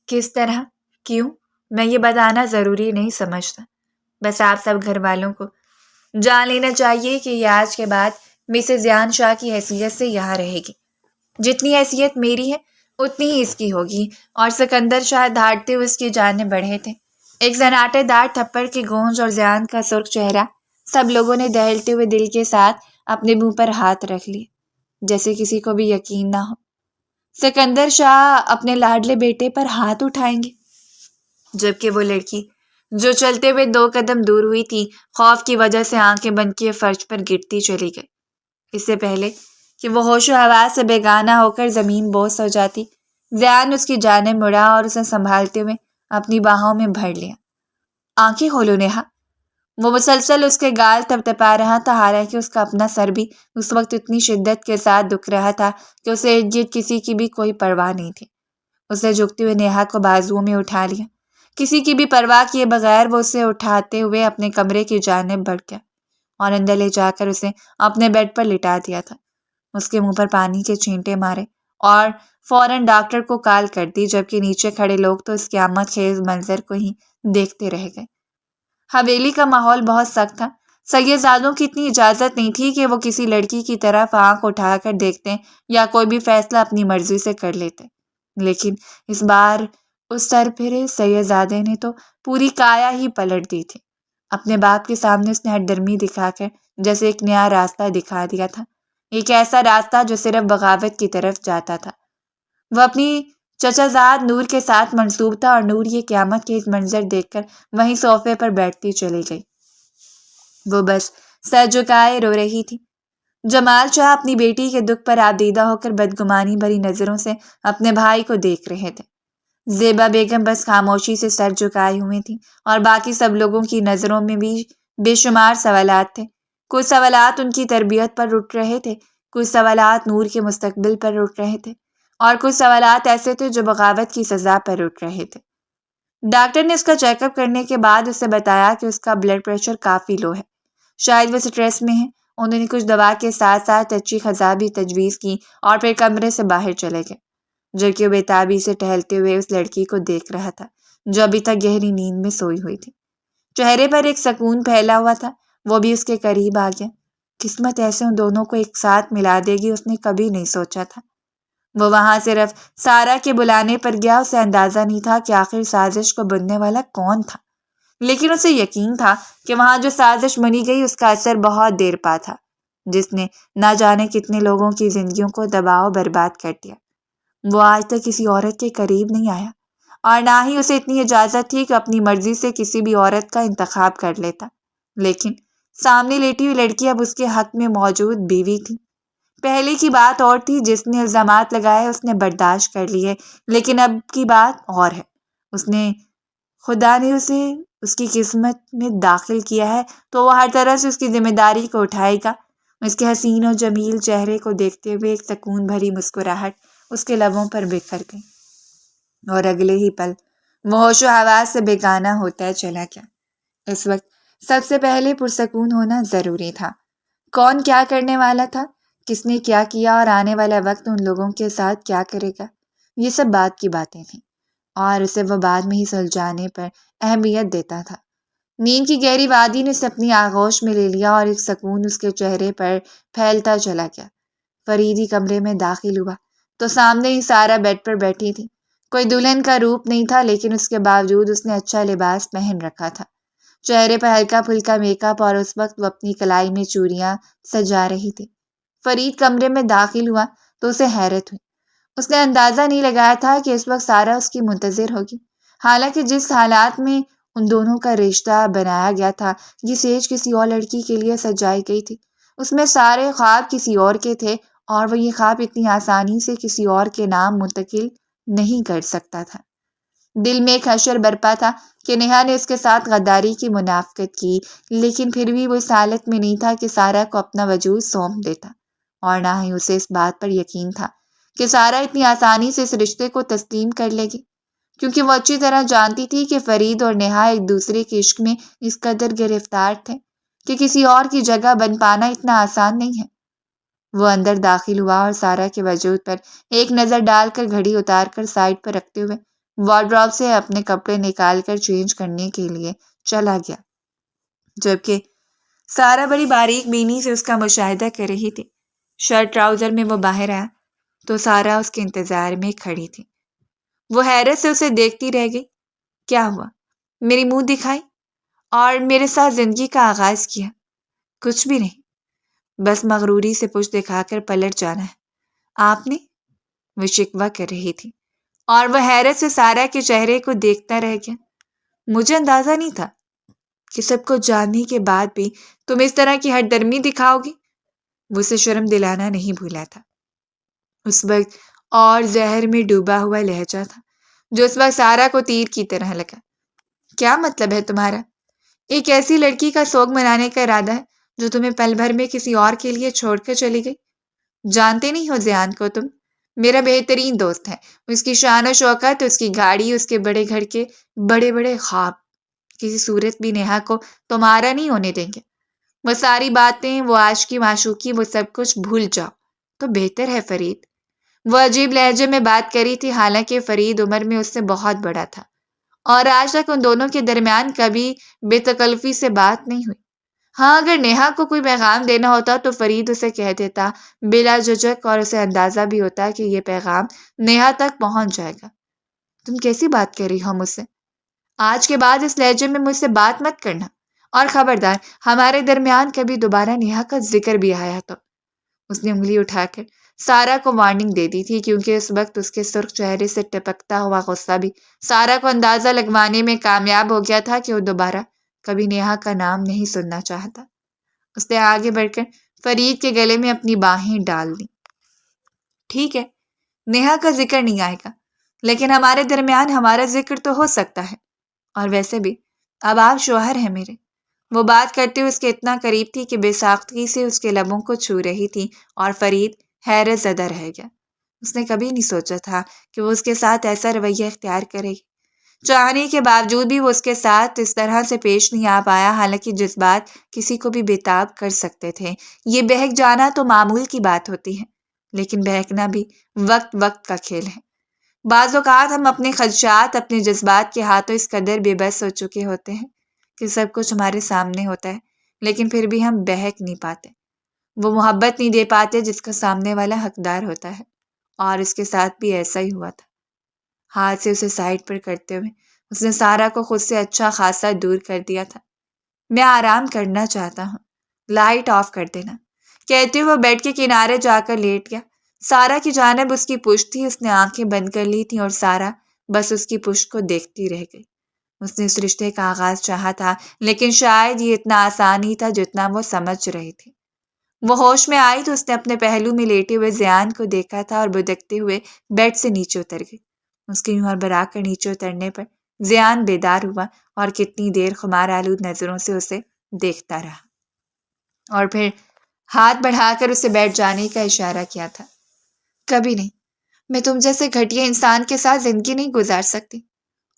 کس طرح؟ کیوں؟ میں یہ بتانا ضروری نہیں سمجھتا، بس آپ سب گھر والوں کو جان لینا چاہیے کہ یہ آج کے بعد مسز زیان شاہ کی حیثیت سے یہاں رہے گی۔ جتنی حیثیت میری ہے اتنی ہی اس کی ہوگی۔ اور سکندر شاہ دھاڑتے ہوئے اس کی جانب بڑھے تھے۔ ایک سناٹے دار تھپڑ کی گونج اور زیان کا سرخ چہرہ، سب لوگوں نے دہلتے ہوئے دل کے ساتھ اپنے منہ پر ہاتھ رکھ لیے، جیسے کسی کو بھی یقین نہ ہو سکندر شاہ اپنے لاڈلے بیٹے پر ہاتھ اٹھائیں گے، جبکہ وہ لڑکی جو چلتے ہوئے 2 قدم دور ہوئی تھی، خوف کی وجہ سے آنکھیں بند کیے فرش پر گرتی چلی گئی۔ اس سے پہلے کہ وہ ہوش و حواس سے بیگانہ ہو کر زمین بوس ہو جاتی، زیان اس کی جانب مڑا اور اسے سنبھالتے ہوئے اپنی باہوں میں بھر لیا۔ آنکھیں کھولو نیہا۔ وہ مسلسل اس کے گال تپتپا رہا تھا، حالانکہ اس کا اپنا سر بھی اس وقت اتنی شدت کے ساتھ دکھ رہا تھا کہ اسے ارد گرد کسی کی بھی کوئی پرواہ نہیں تھی۔ اسے جھکتے ہوئے نیہا کو بازوؤں میں اٹھا لیا، کسی کی بھی پرواہ کیے بغیر وہ اسے اٹھاتے ہوئے اپنے کمرے کی جانب بڑھ گیا اور اندر لے جا کر اسے اپنے بیڈ پر لٹا دیا تھا۔ اس کے منہ پر پانی کے چھینٹے مارے اور فوراً ڈاکٹر کو کال کر دی، جبکہ نیچے کھڑے لوگ تو اس قیامت خیز منظر کو ہی دیکھتے رہ گئے۔ حویلی کا ماحول بہت سخت تھا۔ سیدزادوں کی اتنی اجازت نہیں تھی کہ وہ کسی لڑکی کی طرف آنکھ اٹھا کر دیکھتے یا کوئی بھی فیصلہ اپنی مرضی سے کر لیتے، لیکن اس بار اس سر پھرے سیدزادے نے تو پوری کایا ہی پلٹ دی تھی۔ اپنے باپ کے سامنے اس نے ہٹ درمی دکھا کر جیسے ایک نیا راستہ دکھا دیا تھا، ایک ایسا راستہ جو صرف بغاوت کی طرف جاتا تھا۔ وہ اپنی چچا زاد نور کے ساتھ منسوب تھا، اور نور یہ قیامت کے اس منظر دیکھ کر وہیں صوفے پر بیٹھتی چلی گئی۔ وہ بس سر جھکائے رو رہی تھی۔ جمال شاہ اپنی بیٹی کے دکھ پر آبدیدہ ہو کر بدگمانی بھری نظروں سے اپنے بھائی کو دیکھ رہے تھے۔ زیبا بیگم بس خاموشی سے سر جھکائے ہوئے تھی، اور باقی سب لوگوں کی نظروں میں بھی بے شمار سوالات تھے۔ کچھ سوالات ان کی تربیت پر اٹھ رہے تھے، کچھ سوالات نور کے مستقبل پر اٹھ رہے تھے، اور کچھ سوالات ایسے تھے جو بغاوت کی سزا پر اٹھ رہے تھے۔ ڈاکٹر نے اس کا چیک اپ کرنے کے بعد اسے بتایا کہ اس کا بلڈ پریشر کافی لو ہے، شاید وہ سٹریس میں ہے۔ انہوں نے کچھ دوا کے ساتھ ساتھ اچھی خزاں بھی تجویز کی اور پھر کمرے سے باہر چلے گئے، جبکہ وہ بےتابی سے ٹہلتے ہوئے اس لڑکی کو دیکھ رہا تھا جو ابھی تک گہری نیند میں سوئی ہوئی تھی۔ چہرے پر ایک سکون پھیلا ہوا تھا، وہ بھی اس کے قریب آ گیا۔ قسمت ایسے ان دونوں کو ایک ساتھ ملا دے گی، اس نے کبھی نہیں سوچا تھا۔ وہ وہاں صرف سارا کے بلانے پر گیا، اسے اندازہ نہیں تھا کہ آخر سازش کو بننے والا کون تھا، لیکن اسے یقین تھا کہ وہاں جو سازش بنی گئی اس کا اثر بہت دیر پا تھا، جس نے نہ جانے کتنے لوگوں کی زندگیوں کو تباہ و برباد کر دیا۔ وہ آج تک کسی عورت کے قریب نہیں آیا، اور نہ ہی اسے اتنی اجازت تھی کہ اپنی مرضی سے کسی بھی عورت کا انتخاب کر لیتا، لیکن سامنے لیٹی ہوئی لڑکی اب اس کے حق میں موجود بیوی تھی۔ پہلے کی بات اور تھی، جس نے الزامات لگائے اس نے برداشت کر لیے، لیکن اب کی بات اور ہے۔ خدا نے اسے اس کی قسمت میں داخل کیا ہے تو وہ ہر طرح سے اس کی ذمہ داری کو اٹھائے گا۔ اس کے حسین و جمیل چہرے کو دیکھتے ہوئے ایک سکون بھری مسکراہٹ اس کے لبوں پر بکھر گئی، اور اگلے ہی پل وہ ہوش و حواس سے بیگانہ ہوتا چلا گیا۔ اس وقت سب سے پہلے پرسکون ہونا ضروری تھا۔ کون کیا کرنے والا تھا، کس نے کیا کیا، اور آنے والا وقت ان لوگوں کے ساتھ کیا کرے گا، یہ سب بعد کی باتیں تھیں، اور اسے وہ بعد میں ہی سلجھانے پر اہمیت دیتا تھا۔ نیند کی گہری وادی نے اسے اپنی آغوش میں لے لیا اور ایک سکون اس کے چہرے پر پھیلتا چلا گیا۔ فریدی کمرے میں داخل ہوا تو سامنے ہی سارا بیڈ پر بیٹھی تھی۔ کوئی دلہن کا روپ نہیں تھا، لیکن اس کے باوجود اس نے اچھا لباس پہن رکھا تھا، چہرے پر ہلکا پھلکا میک اپ، اور اس وقت وہ اپنی کلائی میں چوڑیاں سجا رہی تھی۔ فرید کمرے میں داخل ہوا تو اسے حیرت ہوئی۔ اس نے اندازہ نہیں لگایا تھا کہ اس وقت سارا اس کی منتظر ہوگی، حالانکہ جس حالات میں ان دونوں کا رشتہ بنایا گیا تھا، یہ سیج کسی اور لڑکی کے لیے سجائی گئی تھی۔ اس میں سارے خواب کسی اور کے تھے، اور وہ یہ خواب اتنی آسانی سے کسی اور کے نام منتقل نہیں کر سکتا تھا۔ دل میں ایک حشر برپا تھا کہ نیہا نے اس کے ساتھ غداری کی منافقت کی، لیکن پھر بھی وہ اس حالت میں نہیں تھا کہ سارا کو اپنا وجود سونپ دیتا، اور نہ ہی اسے اس بات پر یقین تھا کہ سارا اتنی آسانی سے اس رشتے کو تسلیم کر لے گی، کیونکہ وہ اچھی طرح جانتی تھی کہ فرید اور نیہا ایک دوسرے کے عشق میں اس قدر گرفتار تھے کہ کسی اور کی جگہ بن پانا اتنا آسان نہیں ہے۔ وہ اندر داخل ہوا اور سارا کے وجود پر ایک نظر ڈال کر گھڑی اتار کر سائڈ پر رکھتے ہوئے وارڈروب سے اپنے کپڑے نکال کر چینج کرنے کے لیے چلا گیا، جبکہ سارا بڑی باریک بینی سے اس کا مشاہدہ کر رہی تھی۔ شرٹ ٹراؤزر میں وہ باہر آیا تو سارا اس کے انتظار میں کھڑی تھی۔ وہ حیرت سے اسے دیکھتی رہ گئی۔ کیا ہوا؟ میری منہ دکھائی اور میرے ساتھ زندگی کا آغاز کیا؟ کچھ بھی نہیں، بس مغروری سے پشت دکھا کر پلٹ جانا ہے۔ آپ نے؟ وہ شکوہ کر رہی تھی، اور وہ حیرت سے سارا کے چہرے کو دیکھتا رہ گیا۔ مجھے اندازہ نہیں تھا کہ سب کو جاننے کے بعد بھی تم اس طرح کی ہٹ درمی دکھاؤ گی۔ وہ اسے شرم دلانا نہیں بھولا تھا۔ اس وقت اور زہر میں ڈوبا ہوا لہجہ تھا جو اس وقت سارا کو تیر کی طرح لگا۔ کیا مطلب ہے تمہارا؟ ایک ایسی لڑکی کا سوگ منانے کا ارادہ ہے جو تمہیں پل بھر میں کسی اور کے لیے چھوڑ کر چلی گئی؟ جانتے نہیں ہو زیان کو تم؟ میرا بہترین دوست ہے، اس کی شان و شوکت، اس کی گاڑی، اس کے بڑے گھر کے بڑے بڑے خواب کسی صورت بھی نیہا کو تمہارا نہیں ہونے دیں گے۔ وہ ساری باتیں، وہ عاشقی معشوقی، وہ سب کچھ بھول جاؤ تو بہتر ہے فرید۔ وہ عجیب لہجے میں بات کری تھی، حالانکہ فرید عمر میں اس سے بہت بڑا تھا، اور آج تک ان دونوں کے درمیان کبھی بے تکلفی سے بات نہیں ہوئی۔ ہاں، اگر نیہا کو کوئی پیغام دینا ہوتا تو فرید اسے کہہ دیتا بلا جھجک، اور اسے اندازہ بھی ہوتا کہ یہ پیغام نیہا تک پہنچ جائے گا۔ تم کیسی بات کر رہی ہو مجھ سے؟ آج کے بعد اس لہجے میں مجھ سے بات مت کرنا، اور خبردار ہمارے درمیان کبھی دوبارہ نیہا کا ذکر بھی آیا تو۔ اس نے انگلی اٹھا کر سارا کو وارننگ دے دی تھی، کیونکہ اس وقت اس کے سرخ چہرے سے ٹپکتا ہوا غصہ بھی سارا کو اندازہ لگوانے میں کامیاب ہو گیا تھا کہ وہ دوبارہ کبھی نیہا کا نام نہیں سننا چاہتا۔ اس نے آگے بڑھ کر فرید کے گلے میں اپنی باہیں ڈال دیں۔ ٹھیک ہے، نیہا کا ذکر نہیں آئے گا، لیکن ہمارے درمیان ہمارا ذکر تو ہو سکتا ہے، اور ویسے بھی اب آپ شوہر ہیں میرے۔ وہ بات کرتے ہوئے اس کے اتنا قریب تھی کہ بے ساختگی سے اس کے لبوں کو چھو رہی تھی، اور فرید حیرت زدہ رہ گیا۔ اس نے کبھی نہیں سوچا تھا کہ وہ اس کے ساتھ ایسا رویہ اختیار کرے گی۔ چاہنے کے باوجود بھی وہ اس کے ساتھ اس طرح سے پیش نہیں آ پایا، حالانکہ جذبات کسی کو بھی بےتاب کر سکتے تھے۔ یہ بہک جانا تو معمول کی بات ہوتی ہے، لیکن بہکنا بھی وقت وقت کا کھیل ہے۔ بعض اوقات ہم اپنے خدشات، اپنے جذبات کے ہاتھوں اس قدر بے بس ہو چکے ہوتے ہیں کہ سب کچھ ہمارے سامنے ہوتا ہے، لیکن پھر بھی ہم بہک نہیں پاتے، وہ محبت نہیں دے پاتے جس کا سامنے والا حقدار ہوتا ہے، اور اس کے ساتھ بھی ایسا ہی ہوا تھا۔ ہاتھ سے اسے سائڈ پر کرتے ہوئے اس نے سارا کو خود سے اچھا خاصا دور کر دیا تھا۔ میں آرام کرنا چاہتا ہوں، لائٹ آف کر دینا، کہتے ہوئے وہ بیڈ کے کنارے جا کر لیٹ گیا۔ سارا کی جانب اس کی پشت تھی، اس نے آنکھیں بند کر لی تھیں، اور سارا بس اس کی پشت کو دیکھتی رہ گئی۔ اس نے اس رشتے کا آغاز چاہا تھا، لیکن شاید یہ اتنا آسان ہی تھا جتنا وہ سمجھ رہی تھی۔ وہ ہوش میں آئی تو اس نے اپنے پہلو میں لیٹے ہوئے زیان کو دیکھا تھا اور بدکتے ہوئے بیڈ سے نیچے اتر گئی۔ اس کے یوں ہڑبڑا کر نیچے اترنے پر زیان بیدار ہوا اور کتنی دیر خمار آلود نظروں سے اسے دیکھتا رہا اور پھر ہاتھ بڑھا کر اسے بیٹھ جانے کا اشارہ کیا تھا۔ کبھی نہیں، میں تم جیسے گھٹیا انسان کے ساتھ زندگی نہیں گزار سکتی،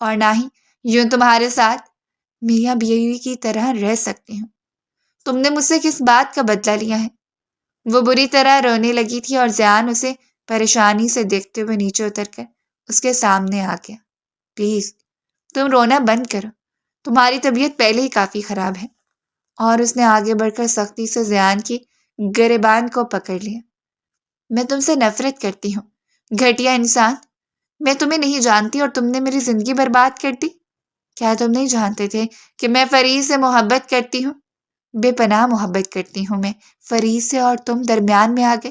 اور نہ ہی یوں تمہارے ساتھ میاں بیوی کی طرح رہ سکتی ہوں۔ تم نے مجھ سے کس بات کا بدلہ لیا ہے؟ وہ بری طرح رونے لگی تھی اور زیان اسے پریشانی سے دیکھتے ہوئے نیچے اتر کر اس کے سامنے آ گیا۔ پلیز تم رونا بند کرو، تمہاری طبیعت پہلے ہی کافی خراب ہے۔ اور اس نے آگے بڑھ کر سختی سے زیان کی گریبان کو پکڑ لیا۔ میں تم سے نفرت کرتی ہوں، گھٹیا انسان۔ میں تمہیں نہیں جانتی اور تم نے میری زندگی برباد کر دی۔ کیا تم نہیں جانتے تھے کہ میں فرید سے محبت کرتی ہوں؟ بے پناہ محبت کرتی ہوں میں فرید سے، اور تم درمیان میں آ گئے۔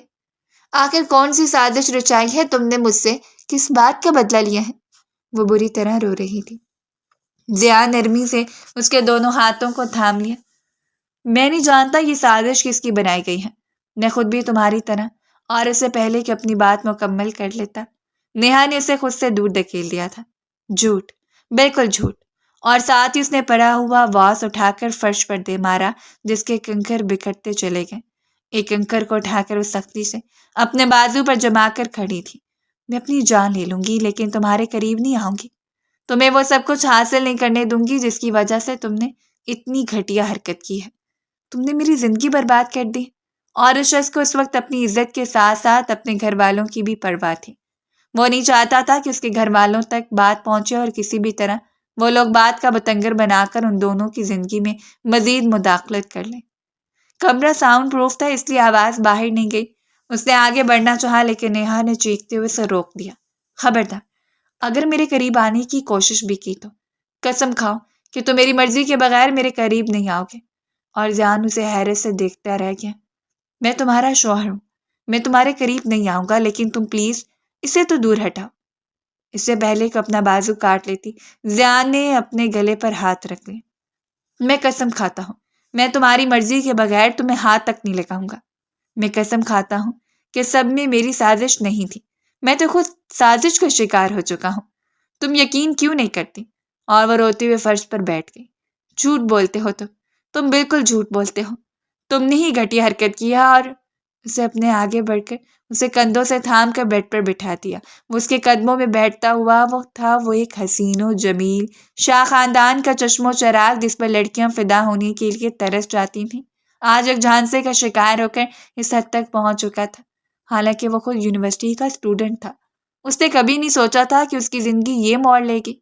آخر کون سی سازش رچائی ہے تم نے مجھ سے؟ کس بات کا بدلہ لیا ہے؟ وہ بری طرح رو رہی تھی۔ زیان نرمی سے اس کے دونوں ہاتھوں کو تھام لیا۔ میں نہیں جانتا یہ سازش کس کی بنائی گئی ہے۔ میں خود بھی تمہاری طرح، اور اس سے پہلے کہ اپنی بات مکمل کر لیتا، نیہا نے اسے خود سے دور دھکیل دیا تھا۔ جھوٹ، بالکل جھوٹ۔ اور ساتھ ہی اس نے پڑا ہوا واس اٹھا کر فرش پر دے مارا، جس کے کنکر بکھرتے چلے گئے۔ ایک کنکر کو اٹھا کر اس سختی سے اپنے بازو پر جما کر کھڑی تھی۔ میں اپنی جان لے لوں گی لیکن تمہارے قریب نہیں آؤں گی۔ تمہیں وہ سب کچھ حاصل نہیں کرنے دوں گی جس کی وجہ سے تم نے اتنی گھٹیا حرکت کی ہے۔ تم نے میری زندگی برباد کر دی۔ اور اس شخص کو اس وقت اپنی عزت کے ساتھ ساتھ اپنے گھر والوں کی بھی پرواہ تھی۔ وہ نہیں چاہتا تھا کہ اس کے گھر والوں تک بات پہنچے اور کسی بھی طرح وہ لوگ بات کا بتنگر بنا کر ان دونوں کی زندگی میں مزید مداخلت کر لیں۔ کمرہ ساؤنڈ پروف تھا، اس لیے آواز باہر نہیں گئی۔ اس نے آگے بڑھنا چاہا لیکن نیہا نے چیختے ہوئے اسے روک دیا۔ خبردار، اگر میرے قریب آنے کی کوشش بھی کی تو قسم کھاؤ کہ تم میری مرضی کے بغیر میرے قریب نہیں آؤ گے۔ اور زیان اسے حیرت سے دیکھتا رہ گیا۔ میں تمہارا شوہر ہوں، میں تمہارے قریب نہیں آؤں گا، لیکن تم پلیز اسے تو دور ہٹاؤ۔ اس سے پہلے کہ اپنا بازو کاٹ لیتی، زیان نے اپنے گلے پر ہاتھ رکھ لیا۔ میں قسم کھاتا ہوں میں تمہاری مرضی کے بغیر تمہیں ہاتھ تک نہیں لگاؤں گا۔ میں قسم کھاتا ہوں کہ سب میں میری سازش نہیں تھی، میں تو خود سازش کا شکار ہو چکا ہوں۔ تم یقین کیوں نہیں کرتی؟ اور وہ روتے ہوئے فرش پر بیٹھ گئی۔ جھوٹ بولتے ہو تم بالکل جھوٹ بولتے ہو۔ تم نے ہی گھٹیا حرکت کیا۔ اور اسے اپنے آگے بڑھ کر اسے کندھوں سے تھام کر بیڈ پر بٹھا دیا۔ وہ اس کے قدموں میں بیٹھتا ہوا وہ ایک حسین و جمیل شاہ خاندان کا چشم و چراغ جس پر لڑکیاں فدا ہونے کے لیے ترس جاتی تھیں، آج ایک جھانسے کا شکار ہو کر اس حد تک پہنچ چکا تھا۔ حالانکہ وہ خود یونیورسٹی کا اسٹوڈنٹ تھا، اس نے کبھی نہیں سوچا تھا کہ اس کی زندگی یہ موڑ لے گی۔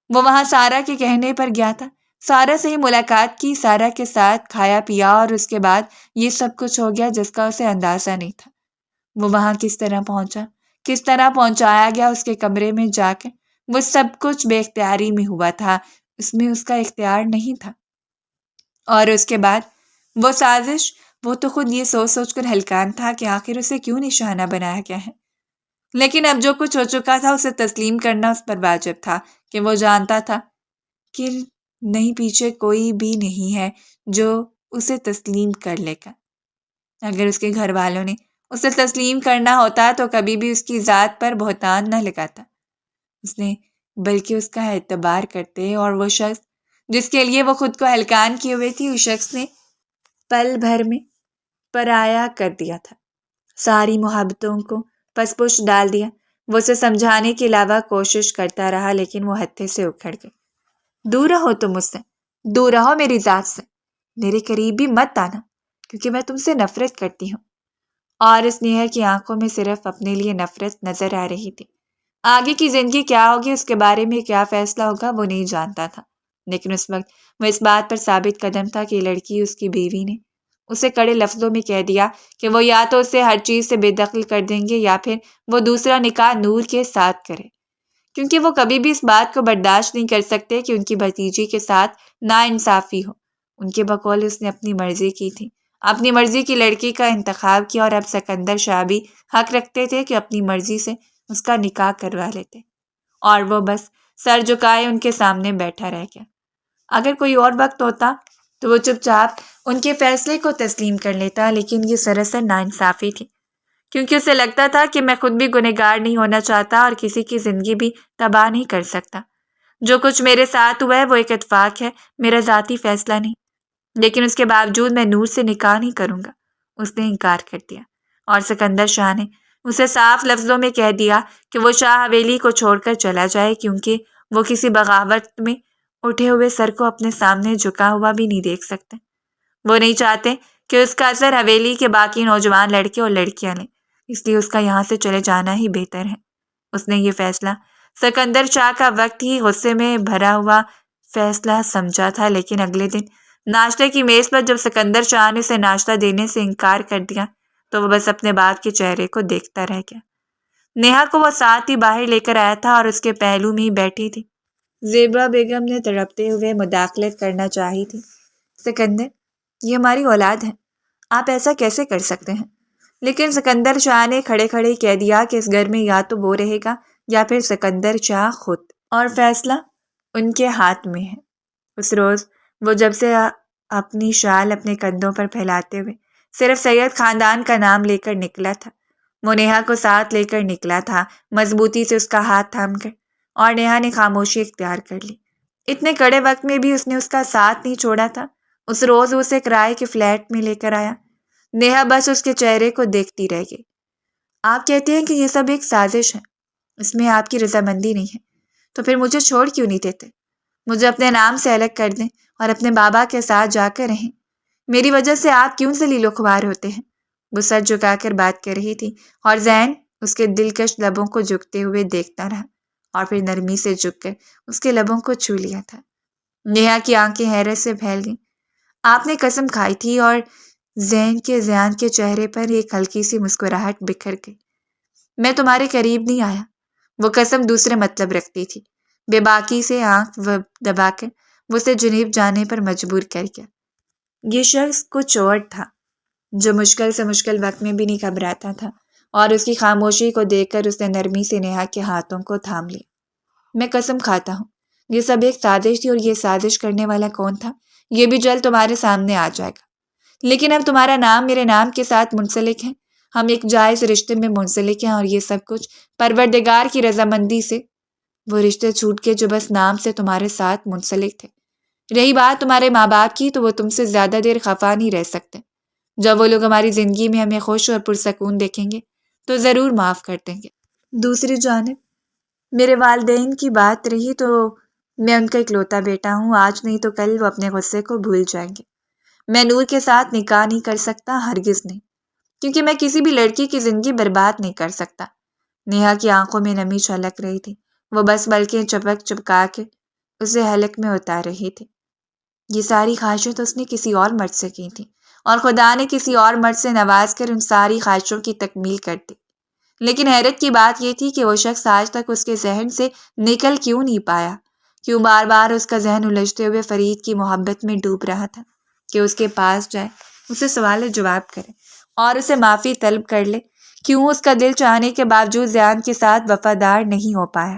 وہ وہاں سارا کے کہنے پر گیا تھا، سارا سے ہی ملاقات کی، سارا کے ساتھ کھایا پیا، اور اس کے بعد یہ سب کچھ ہو گیا جس کا اسے اندازہ نہیں تھا۔ وہ وہاں کس طرح پہنچا، کس طرح پہنچایا گیا اس کے کمرے میں جا کر، وہ سب کچھ بے اختیاری میں ہوا تھا، اس میں اس کا اختیار نہیں تھا۔ اور اس کے بعد وہ سازش، وہ تو خود یہ سوچ سوچ کر ہلکان تھا کہ آخر اسے کیوں نشانہ بنایا گیا ہے۔ لیکن اب جو کچھ ہو چکا تھا اسے تسلیم کرنا اس پر واجب تھا، کہ وہ جانتا تھا کہ نہیں، پیچھے کوئی بھی نہیں ہے جو اسے تسلیم کر لے گا۔ اگر اس کے گھر والوں نے اسے تسلیم کرنا ہوتا تو کبھی بھی اس کی ذات پر بہتان نہ لگاتا، اس نے بلکہ اس کا اعتبار کرتے، اور وہ شخص جس کے لیے وہ خود کو ہلکان کیے ہوئے تھی، اس شخص نے پل بھر میں پرایا کر دیا تھا، ساری محبتوں کو پس پش ڈال دیا۔ وہ اسے سمجھانے کے علاوہ کوشش کرتا رہا لیکن وہ ہتھے سے اکھڑ گئی۔ دور رہو تم مجھ سے، دور رہو میری ذات سے، میرے قریب بھی مت آنا کیونکہ میں تم سے نفرت کرتی ہوں۔ اور اس نیہا کی آنکھوں میں صرف اپنے لیے نفرت نظر آ رہی تھی۔ آگے کی زندگی کیا ہوگی، اس کے بارے میں کیا فیصلہ ہوگا، وہ نہیں جانتا تھا، لیکن اس وقت وہ اس بات پر ثابت قدم تھا کہ لڑکی اس کی بیوی نے اسے کڑے لفظوں میں کہہ دیا کہ وہ یا تو اسے ہر چیز سے بے دخل کر دیں گے یا پھر وہ دوسرا نکاح نور کے ساتھ کرے، کیونکہ وہ کبھی بھی اس بات کو برداشت نہیں کر سکتے کہ ان کی بھتیجی کے ساتھ ناانصافی ہو۔ ان کے بقول اس نے اپنی مرضی کی تھی، اپنی مرضی کی لڑکی کا انتخاب کیا، اور اب سکندر شاہ بھی حق رکھتے تھے کہ اپنی مرضی سے اس کا نکاح کروا لیتے، اور وہ بس سر جھکائے ان کے سامنے بیٹھا رہ گیا۔ اگر کوئی اور وقت ہوتا تو وہ چپ چاپ ان کے فیصلے کو تسلیم کر لیتا، لیکن یہ سراسر ناانصافی تھی، کیونکہ اسے لگتا تھا کہ میں خود بھی گنہگار نہیں ہونا چاہتا اور کسی کی زندگی بھی تباہ نہیں کر سکتا۔ جو کچھ میرے ساتھ ہوا ہے وہ ایک اتفاق ہے، میرا ذاتی فیصلہ نہیں، لیکن اس کے باوجود میں نور سے نکاح نہیں کروں گا۔ اس نے انکار کر دیا، اور سکندر شاہ نے اسے صاف لفظوں میں کہہ دیا کہ وہ شاہ حویلی کو چھوڑ کر چلا جائے، کیونکہ وہ کسی بغاوت میں اٹھے ہوئے سر کو اپنے سامنے جھکا ہوا بھی نہیں دیکھ سکتے۔ وہ نہیں چاہتے کہ اس کا اثر حویلی کے باقی نوجوان لڑکے اور لڑکیاں لیں، اس لیے اس کا یہاں سے چلے جانا ہی بہتر ہے۔ اس نے یہ فیصلہ سکندر شاہ کا وقت ہی غصے میں بھرا ہوا فیصلہ سمجھا تھا، لیکن اگلے دن ناشتے کی میز پر جب سکندر شاہ نے اسے ناشتہ دینے سے انکار کر دیا تو وہ بس اپنے باپ کے چہرے کو دیکھتا رہ گیا۔ نیہا کو وہ ساتھ ہی باہر لے کر آیا تھا اور اس کے پہلو میں ہی بیٹھی تھی۔ زیبا بیگم نے تڑپتے ہوئے مداخلت کرنا چاہی تھی۔ سکندر، یہ ہماری اولاد ہے، آپ ایسا کیسے کر سکتے ہیں؟ لیکن سکندر شاہ نے کھڑے کھڑے کہہ دیا کہ اس گھر میں یا تو وہ رہے گا یا پھر سکندر شاہ خود، اور فیصلہ ان کے ہاتھ میں ہے۔ اس روز وہ جب سے اپنی شال اپنے کندھوں پر پھیلاتے ہوئے صرف سید خاندان کا نام لے کر نکلا تھا، وہ نیہا کو ساتھ لے کر نکلا تھا، مضبوطی سے اس کا ہاتھ تھام کر، اور نیہا نے خاموشی اختیار کر لی۔ اتنے کڑے وقت میں بھی اس نے اس کا ساتھ نہیں چھوڑا تھا۔ اس روز اسے کرائے کے فلیٹ میں لے کر آیا۔ نیہا بس اس کے چہرے کو دیکھتی رہ گئی۔ آپ کہتے ہیں کہ یہ سب ایک سازش ہے، اس میں آپ کی رضامندی نہیں ہے، تو پھر مجھے چھوڑ کیوں نہیں دیتے؟ مجھے اپنے نام سے الگ کر دیں اور اپنے بابا کے ساتھ جا کر رہیں۔ میری وجہ سے آپ کیوں ذلیل و خوار ہوتے ہیں؟ وہ سر جھکا کر بات کر رہی تھی اور ذہن اس کے دلکش لبوں کو جھکتے ہوئے دیکھتا رہا، اور پھر نرمی سے جھک کر اس کے لبوں کو چھو لیا تھا۔ نیہا کی آنکھیں حیرت سے پھیل گئیں۔ آپ نے قسم کھائی تھی، اور ذہن کے چہرے پر ایک ہلکی سی مسکراہٹ بکھر گئی۔ میں تمہارے قریب نہیں آیا۔ وہ قسم دوسرے مطلب رکھتی تھی۔ بے باکی سے آنکھ دبا کر وہ اسے جنیب جانے پر مجبور کر گیا۔ یہ شخص کچھ اور تھا، جو مشکل سے مشکل وقت میں بھی نہیں گھبراتا تھا، اور اس کی خاموشی کو دیکھ کر اس نے نرمی سے نیہا کے ہاتھوں کو تھام لیا۔ میں قسم کھاتا ہوں یہ سب ایک سازش تھی، اور یہ سازش کرنے والا کون تھا یہ بھی جلد تمہارے سامنے آ جائے گا۔ لیکن اب تمہارا نام میرے نام کے ساتھ منسلک ہے، ہم ایک جائز رشتے میں منسلک ہیں، اور یہ سب کچھ پروردگار کی رضامندی سے۔ وہ رشتے چھوٹ کے جو بس نام سے تمہارے ساتھ منسلک تھے۔ رہی بات تمہارے ماں باپ کی، تو وہ تم سے زیادہ دیر خفا نہیں رہ سکتے۔ جب وہ لوگ ہماری زندگی میں ہمیں خوش اور پرسکون دیکھیں گے تو ضرور معاف کر دیں گے۔ دوسری جانب میرے والدین کی بات رہی تو میں ان کا اکلوتا بیٹا ہوں، آج نہیں تو کل وہ اپنے غصے کو بھول جائیں گے۔ میں نور کے ساتھ نکاح نہیں کر سکتا، ہرگز نہیں، کیونکہ میں کسی بھی لڑکی کی زندگی برباد نہیں کر سکتا۔ نیہا کی آنکھوں میں نمی چھلک رہی تھی، وہ بس بلکہ چپکا کے اسے حلق میں اتار رہی تھی۔ یہ ساری خواہشیں تو اس نے کسی اور مرد سے کی تھیں، اور خدا نے کسی اور مرد سے نواز کر ان ساری خواہشوں کی تکمیل کر دی۔ لیکن حیرت کی بات یہ تھی کہ وہ شخص آج تک اس کے ذہن سے نکل کیوں نہیں پایا، کیوں بار بار اس کا ذہن الجھتے ہوئے فرید کی محبت میں ڈوب رہا تھا کہ اس کے پاس جائے، اسے سوال جواب کرے اور اسے معافی طلب کر لے، کیوں اس کا دل چاہنے کے باوجود زیان کے ساتھ وفادار نہیں ہو پایا۔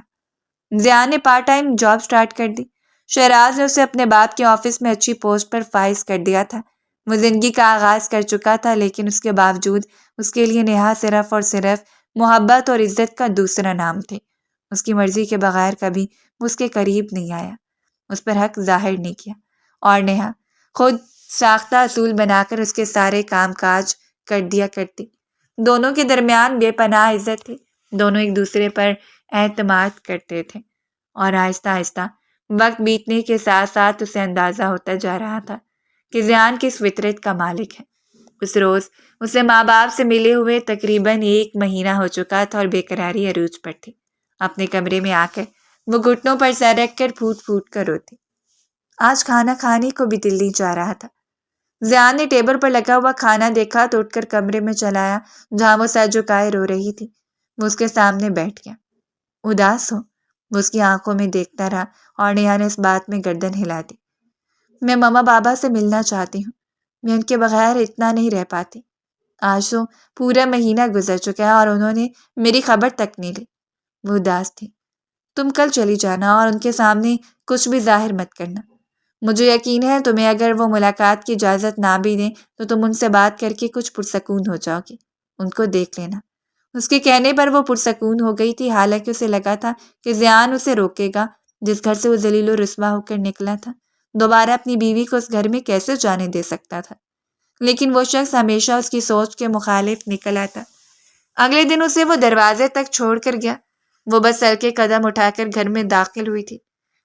زیان نے پارٹ ٹائم جاب سٹارٹ کر دی، شہراز نے اسے اپنے باپ کے آفس میں اچھی پوسٹ پر فائز کر دیا تھا، وہ زندگی کا آغاز کر چکا تھا، لیکن اس کے باوجود اس کے لیے نیہا صرف اور صرف محبت اور عزت کا دوسرا نام تھے۔ اس کی مرضی کے بغیر کبھی وہ اس کے قریب نہیں آیا، اس پر حق ظاہر نہیں کیا، اور نیہا خود ساختہ اصول بنا کر اس کے سارے کام کاج کر دیا کرتی۔ دونوں کے درمیان بے پناہ عزت تھی، دونوں ایک دوسرے پر اعتماد کرتے تھے، اور آہستہ آہستہ وقت بیتنے کے ساتھ ساتھ اسے اندازہ ہوتا جا رہا تھا کہ زیان کس فطرت کا مالک ہے۔ اس روز اسے ماں باپ سے ملے ہوئے تقریباً 1 مہینہ ہو چکا تھا، اور بے قراری عروج پر تھی۔ اپنے کمرے میں آ کر وہ گھٹنوں پر سر رکھ کر پھوٹ پھوٹ کر روتی۔ آج کھانا کھانے کو بھی دل نہیں چاہ رہا تھا۔ زیان نے ٹیبل پر لگا ہوا کھانا دیکھا تو اٹھ کر کمرے میں چلا آیا جہاں وہ سر جھکائے رو رہی تھی۔ وہ اس کے سامنے بیٹھ گیا۔ اداس ہو؟ وہ اس کی آنکھوں میں دیکھتا رہا، اور نیہا نے اس بات میں گردن ہلا دی۔ میں ماما بابا سے ملنا چاہتی ہوں، میں ان کے بغیر اتنا نہیں رہ پاتی۔ آج تو پورا مہینہ گزر چکا ہے اور انہوں نے میری خبر تک نہیں لی۔ وہ اداس تھی۔ تم کل چلی جانا اور ان کے سامنے کچھ بھی ظاہر مت کرنا۔ مجھے یقین ہے تمہیں اگر وہ ملاقات کی اجازت نہ بھی دیں تو تم ان سے بات کر کے کچھ پرسکون ہو جاؤ گی۔ ان کو دیکھ لینا۔ اس کے کہنے پر وہ پرسکون ہو گئی تھی، حالانکہ اسے لگا تھا کہ زیان اسے روکے گا۔ جس گھر سے وہ ذلیل و رسوا ہو کر نکلا تھا، دوبارہ اپنی بیوی کو اس گھر میں کیسے جانے دے سکتا تھا؟ لیکن وہ شخص ہمیشہ اس کی سوچ کے مخالف نکل آتا۔ اگلے دن اسے وہ دروازے تک چھوڑ کر گیا۔ وہ بس ہلکے قدم اٹھا کر گھر میں داخل ہوئی تھی،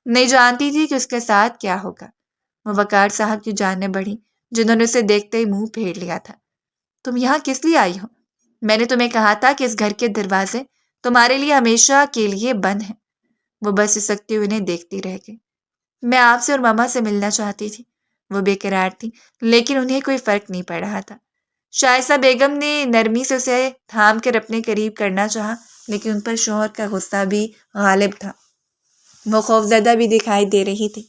نہیں جانتی تھی کہ اس کے ساتھ کیا ہوگا۔ وہ وقار صاحب کی جانب بڑھی، جنہوں نے اسے دیکھتے ہی منہ پھیر لیا تھا۔ تم یہاں کس لیے آئی ہو؟ میں نے تمہیں کہا تھا کہ اس گھر کے دروازے تمہارے لیے ہمیشہ کے لیے بند ہیں۔ وہ بس سسکتے ہوئے انہیں دیکھتی رہ گئی۔ میں آپ سے اور ماما سے ملنا چاہتی تھی۔ وہ بے قرار تھی، لیکن انہیں کوئی فرق نہیں پڑ رہا تھا۔ شائستہ بیگم نے نرمی سے اسے تھام کر اپنے قریب کرنا چاہا، لیکن ان پر شوہر کا غصہ بھی غالب تھا۔ وہ خوفزدہ بھی دکھائی دے رہی تھی،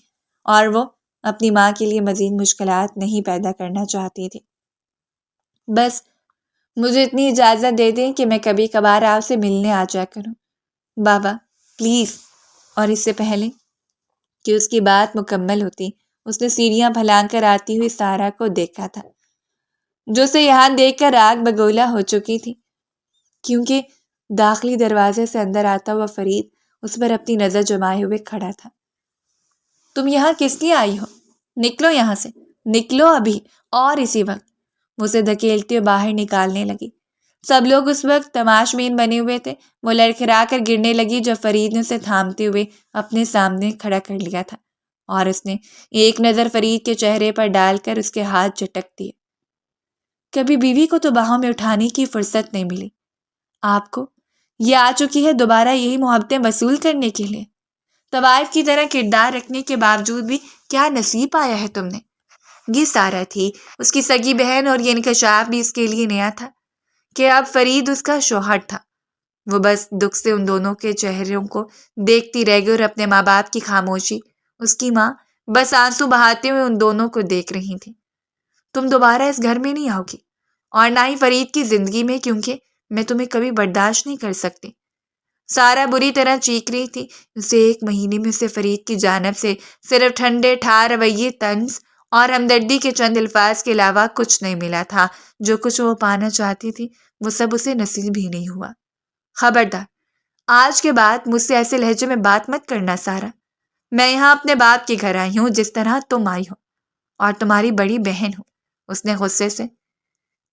اور وہ اپنی ماں کے لیے مزید مشکلات نہیں پیدا کرنا چاہتی تھی۔ بس مجھے اتنی اجازت دے دیں کہ میں کبھی کبھار آپ سے ملنے آ جایا کروں، بابا پلیز۔ اور اس سے پہلے کہ اس کی بات مکمل ہوتی، اس نے سیڑھیاں پھلانگ کر آتی ہوئی سارا کو دیکھا تھا، جو اسے یہاں دیکھ کر آگ بگولا ہو چکی تھی، کیونکہ داخلی دروازے سے اندر آتا ہوا فرید اس پر اپنی نظر جمائے ہوئے کھڑا تھا۔ تم یہاں کس لیے آئی ہو؟ نکلو یہاں سے، نکلو ابھی، اور اسی وقت۔ وہ اسے دھکیلتے ہوئے باہر نکالنے لگی۔ سب لوگ اس وقت تماشبین بنے ہوئے تھے۔ وہ لڑکھڑا کر گرنے لگی جب فرید نے اسے تھامتے ہوئے اپنے سامنے کھڑا کر لیا تھا، اور اس نے ایک نظر فرید کے چہرے پر ڈال کر اس کے ہاتھ جھٹک دیے۔ کبھی بیوی کو تو باہوں میں اٹھانے کی فرصت نہیں ملی، آپ کو یہ آ چکی ہے دوبارہ یہی محبتیں وصول کرنے کے لیے؟ طوائف کی طرح کردار رکھنے کے باوجود بھی کیا نصیب پایا ہے تم نے؟ یہ سارا تھی اس کی سگی بہن، اور یہ انکشاف بھی اس کے لیے نیا تھا کہ اب فرید اس کا شوہر تھا۔ وہ بس دکھ سے ان دونوں کے چہروں کو دیکھتی رہ گئی، اور اپنے ماں باپ کی خاموشی، اس کی ماں بس آنسو بہاتے ہوئے ان دونوں کو دیکھ رہی تھی۔ تم دوبارہ اس گھر میں نہیں آؤ گی، اور نہ ہی فرید کی زندگی میں، کیونکہ میں تمہیں کبھی برداشت نہیں کر سکتی۔ سارا بری طرح چیخ رہی تھی۔ اسے ایک مہینے میں اسے فرید کی جانب سے صرف ٹھنڈے ٹھار رویے، طنز اور ہمدردی کے چند الفاظ کے علاوہ کچھ نہیں ملا تھا۔ جو کچھ وہ پانا چاہتی تھی وہ سب اسے نصیب ہی نہیں ہوا۔ خبردار، آج کے بعد مجھ سے ایسے لہجے میں بات مت کرنا سارا۔ میں یہاں اپنے باپ کے گھر آئی ہوں، جس طرح تم آئی ہو، اور تمہاری بڑی بہن ہوں۔ اس نے غصے سے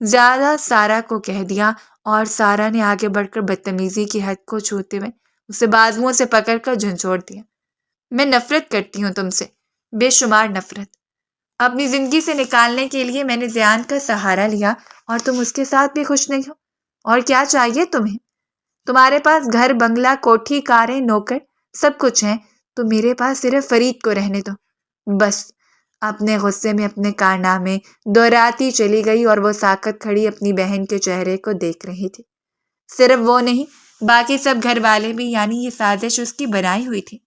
زیادہ سارا کو کہہ دیا، اور سارا نے آگے بڑھ کر بدتمیزی کی حد کو چھوتے ہوئے اسے بازوؤں سے پکڑ کر جھنجھوڑ دیا۔ میں نفرت کرتی ہوں تم سے، بے شمار نفرت۔ اپنی زندگی سے نکالنے کے لیے میں نے زیان کا سہارا لیا، اور تم اس کے ساتھ بھی خوش نہیں ہو۔ اور کیا چاہیے تمہیں؟ تمہارے پاس گھر، بنگلہ، کوٹھی، کاریں، نوکر، سب کچھ ہیں، تو میرے پاس صرف فرید کو رہنے دو، بس۔ اپنے غصے میں اپنے کارنامے دہراتی چلی گئی، اور وہ ساکت کھڑی اپنی بہن کے چہرے کو دیکھ رہی تھی۔ صرف وہ نہیں، باقی سب گھر والے بھی، یعنی یہ سازش اس کی بنائی ہوئی تھی۔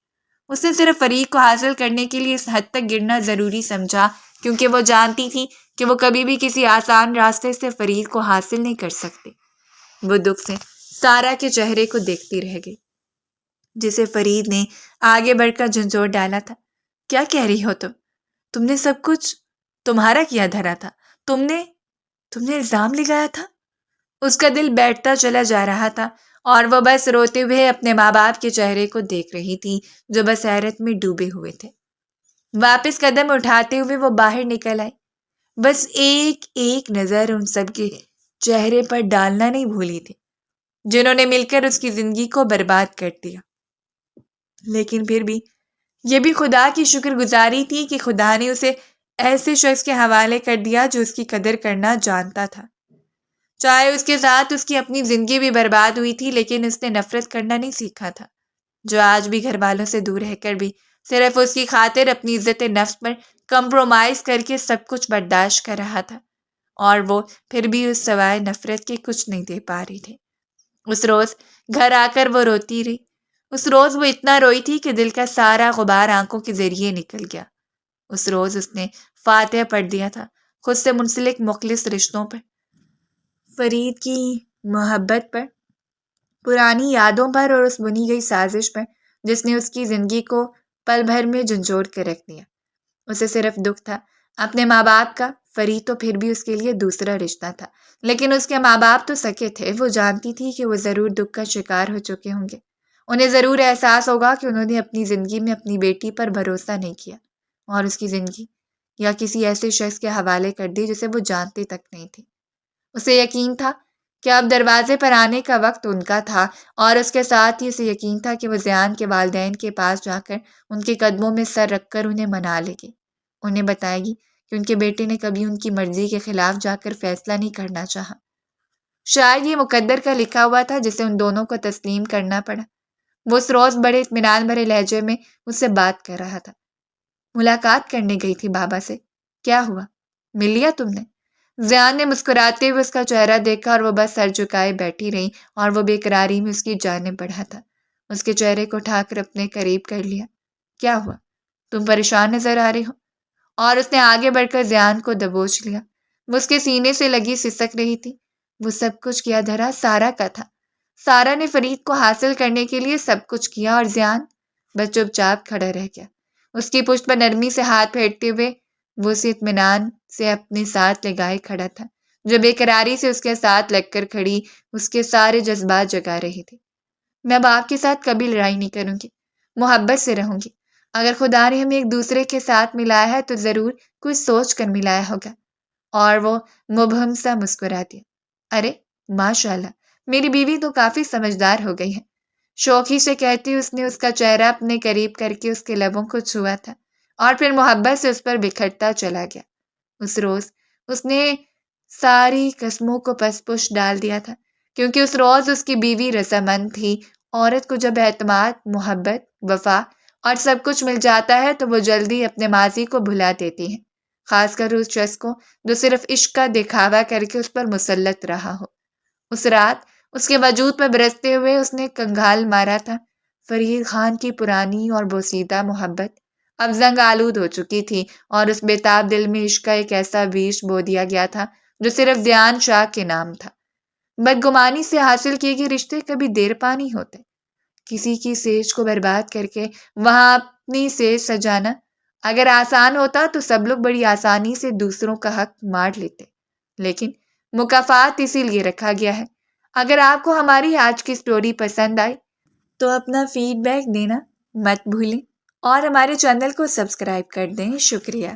اس نے صرف فرید کو حاصل کرنے کے لیے اس حد تک گرنا ضروری سمجھا، کیونکہ وہ جانتی تھی کہ وہ کبھی بھی کسی آسان راستے سے فرید کو حاصل نہیں کر سکتی۔ وہ دکھ سے سارا کے چہرے کو دیکھتی رہ گئی، جسے فرید نے آگے بڑھ کر جھنجھوڑ ڈالا تھا۔ کیا کہہ رہی ہو تم؟ تم نے سب کچھ تمہارا کیا دھرا تھا، تم نے الزام لگایا تھا۔ اس کا دل بیٹھتا چلا جا رہا تھا، اور وہ بس روتے ہوئے اپنے ماں باپ کے چہرے کو دیکھ رہی تھی، جو بس حیرت میں ڈوبے ہوئے تھے۔ واپس قدم اٹھاتے ہوئے وہ باہر نکل آئی، بس ایک ایک نظر ان سب کے چہرے پر ڈالنا نہیں بھولی تھی، جنہوں نے مل کر اس کی زندگی کو برباد کر دیا۔ لیکن پھر بھی یہ بھی خدا کی شکر گزاری تھی کہ خدا نے اسے ایسے شخص کے حوالے کر دیا جو اس کی قدر کرنا جانتا تھا۔ چاہے اس کے ساتھ اس کی اپنی زندگی بھی برباد ہوئی تھی، لیکن اس نے نفرت کرنا نہیں سیکھا تھا، جو آج بھی گھر والوں سے دور رہ کر بھی صرف اس کی خاطر اپنی عزت نفس پر کمپرومائز کر کے سب کچھ برداشت کر رہا تھا، اور وہ پھر بھی اس سوائے نفرت کے کچھ نہیں دے پا رہی تھی۔ اس روز گھر آ کر وہ روتی رہی۔ اس روز وہ اتنا روئی تھی کہ دل کا سارا غبار آنکھوں کے ذریعے نکل گیا۔ اس روز اس نے فاتحہ پڑھ دیا تھا خود سے منسلک مخلص رشتوں پر، فرید کی محبت پر، پرانی یادوں پر، اور اس بنی گئی سازش پر جس نے اس کی زندگی کو پل بھر میں جھنجھوڑ کر رکھ دیا۔ اسے صرف دکھ تھا اپنے ماں باپ کا۔ فرید تو پھر بھی اس کے لیے دوسرا رشتہ تھا، لیکن اس کے ماں باپ تو سکے تھے۔ وہ جانتی تھی کہ وہ ضرور دکھ کا شکار ہو چکے ہوں گے۔ انہیں ضرور احساس ہوگا کہ انہوں نے اپنی زندگی میں اپنی بیٹی پر بھروسہ نہیں کیا اور اس کی زندگی یا کسی ایسے شخص کے حوالے کر دی جسے وہ جانتے تک نہیں تھے۔ اسے یقین تھا کہ اب دروازے پر آنے کا وقت ان کا تھا، اور اس کے ساتھ ہی اسے یقین تھا کہ وہ زیان کے والدین کے پاس جا کر ان کے قدموں میں سر رکھ کر انہیں منا لے گی، انہیں بتائے گی کہ ان کے بیٹے نے کبھی ان کی مرضی کے خلاف جا کر فیصلہ نہیں کرنا چاہا۔ شاید یہ مقدر کا لکھا ہوا تھا جسے ان دونوں کو تسلیم کرنا پڑا۔ وہ اس روز بڑے اطمینان بھرے لہجے میں اس سے بات کر رہا تھا۔ ملاقات کرنے گئی تھی بابا سے، کیا ہوا؟ مل لیا تم نے؟ زیان نے مسکراتے ہوئے اس کا چہرہ دیکھا اور وہ بس سر جھکائے بیٹھی رہی اور وہ بے قراری میں اس کی جانب بڑھا تھا۔ اس کے چہرے کو اٹھا کر اپنے قریب کر لیا۔ کیا ہوا؟ تم پریشان نظر آ رہے ہو؟ اور اس نے آگے بڑھ کر زیان کو دبوچ لیا۔ وہ اس کے سینے سے لگی سسک رہی تھی۔ وہ سب کچھ کیا دھرا سارا کا تھا۔ سارا نے فرید کو حاصل کرنے کے لیے سب کچھ کیا، اور زیان بس چپ چاپ کھڑا رہ گیا۔ اس کی پشت پر نرمی سے ہاتھ پھیرتے ہوئے وہ اسے اطمینان سے اپنے ساتھ لگائے کھڑا تھا۔ جو بے قراری سے اس کے ساتھ لگ کر کھڑی اس کے سارے جذبات جگا رہی تھی۔ میں اب آپ کے ساتھ کبھی لڑائی نہیں کروں گی، محبت سے رہوں گی۔ اگر خدا نے ہمیں ایک دوسرے کے ساتھ ملایا ہے تو ضرور کچھ سوچ کر ملایا ہوگا۔ اور وہ مبہم سا مسکرا دیا۔ ارے ماشاء اللہ، میری بیوی تو کافی سمجھدار ہو گئی ہے، شوخی سے کہتی اس نے اس کا چہرہ اپنے قریب کر کے اس کے لبوں کو چھوا تھا اور پھر محبت سے اس پر بکھرتا چلا گیا۔ اس روز اس نے ساری قسموں کو پس پش ڈال دیا تھا، کیونکہ اس روز اس کی بیوی رضامند تھی۔ عورت کو جب اعتماد، محبت، وفا اور سب کچھ مل جاتا ہے تو وہ جلدی اپنے ماضی کو بھلا دیتی ہے، خاص کر اس شخص کو جو صرف عشق کا دکھاوا کر کے اس پر مسلط رہا ہو۔ اس رات اس کے وجود پر برستے ہوئے اس نے کنگال مارا تھا۔ فرید خان کی پرانی اور بوسیدہ محبت اب زنگ آلود ہو چکی تھی، اور اس بےتاب دل میں عشق کا ایک ایسا بیج بو دیا گیا تھا جو صرف زیان شاہ کے نام تھا۔ بدگمانی سے حاصل کیے گئے رشتے کبھی دیر پا نہیں ہوتے۔ کسی کی سیج کو برباد کر کے وہاں اپنی سیج سجانا اگر آسان ہوتا تو سب لوگ بڑی آسانی سے دوسروں کا حق مار لیتے، لیکن مکافات اسی لیے رکھا گیا ہے۔ اگر آپ کو ہماری آج کی سٹوری پسند آئی تو اپنا فیڈ بیک دینا مت بھولیں اور ہمارے چینل کو سبسکرائب کر دیں۔ شکریہ۔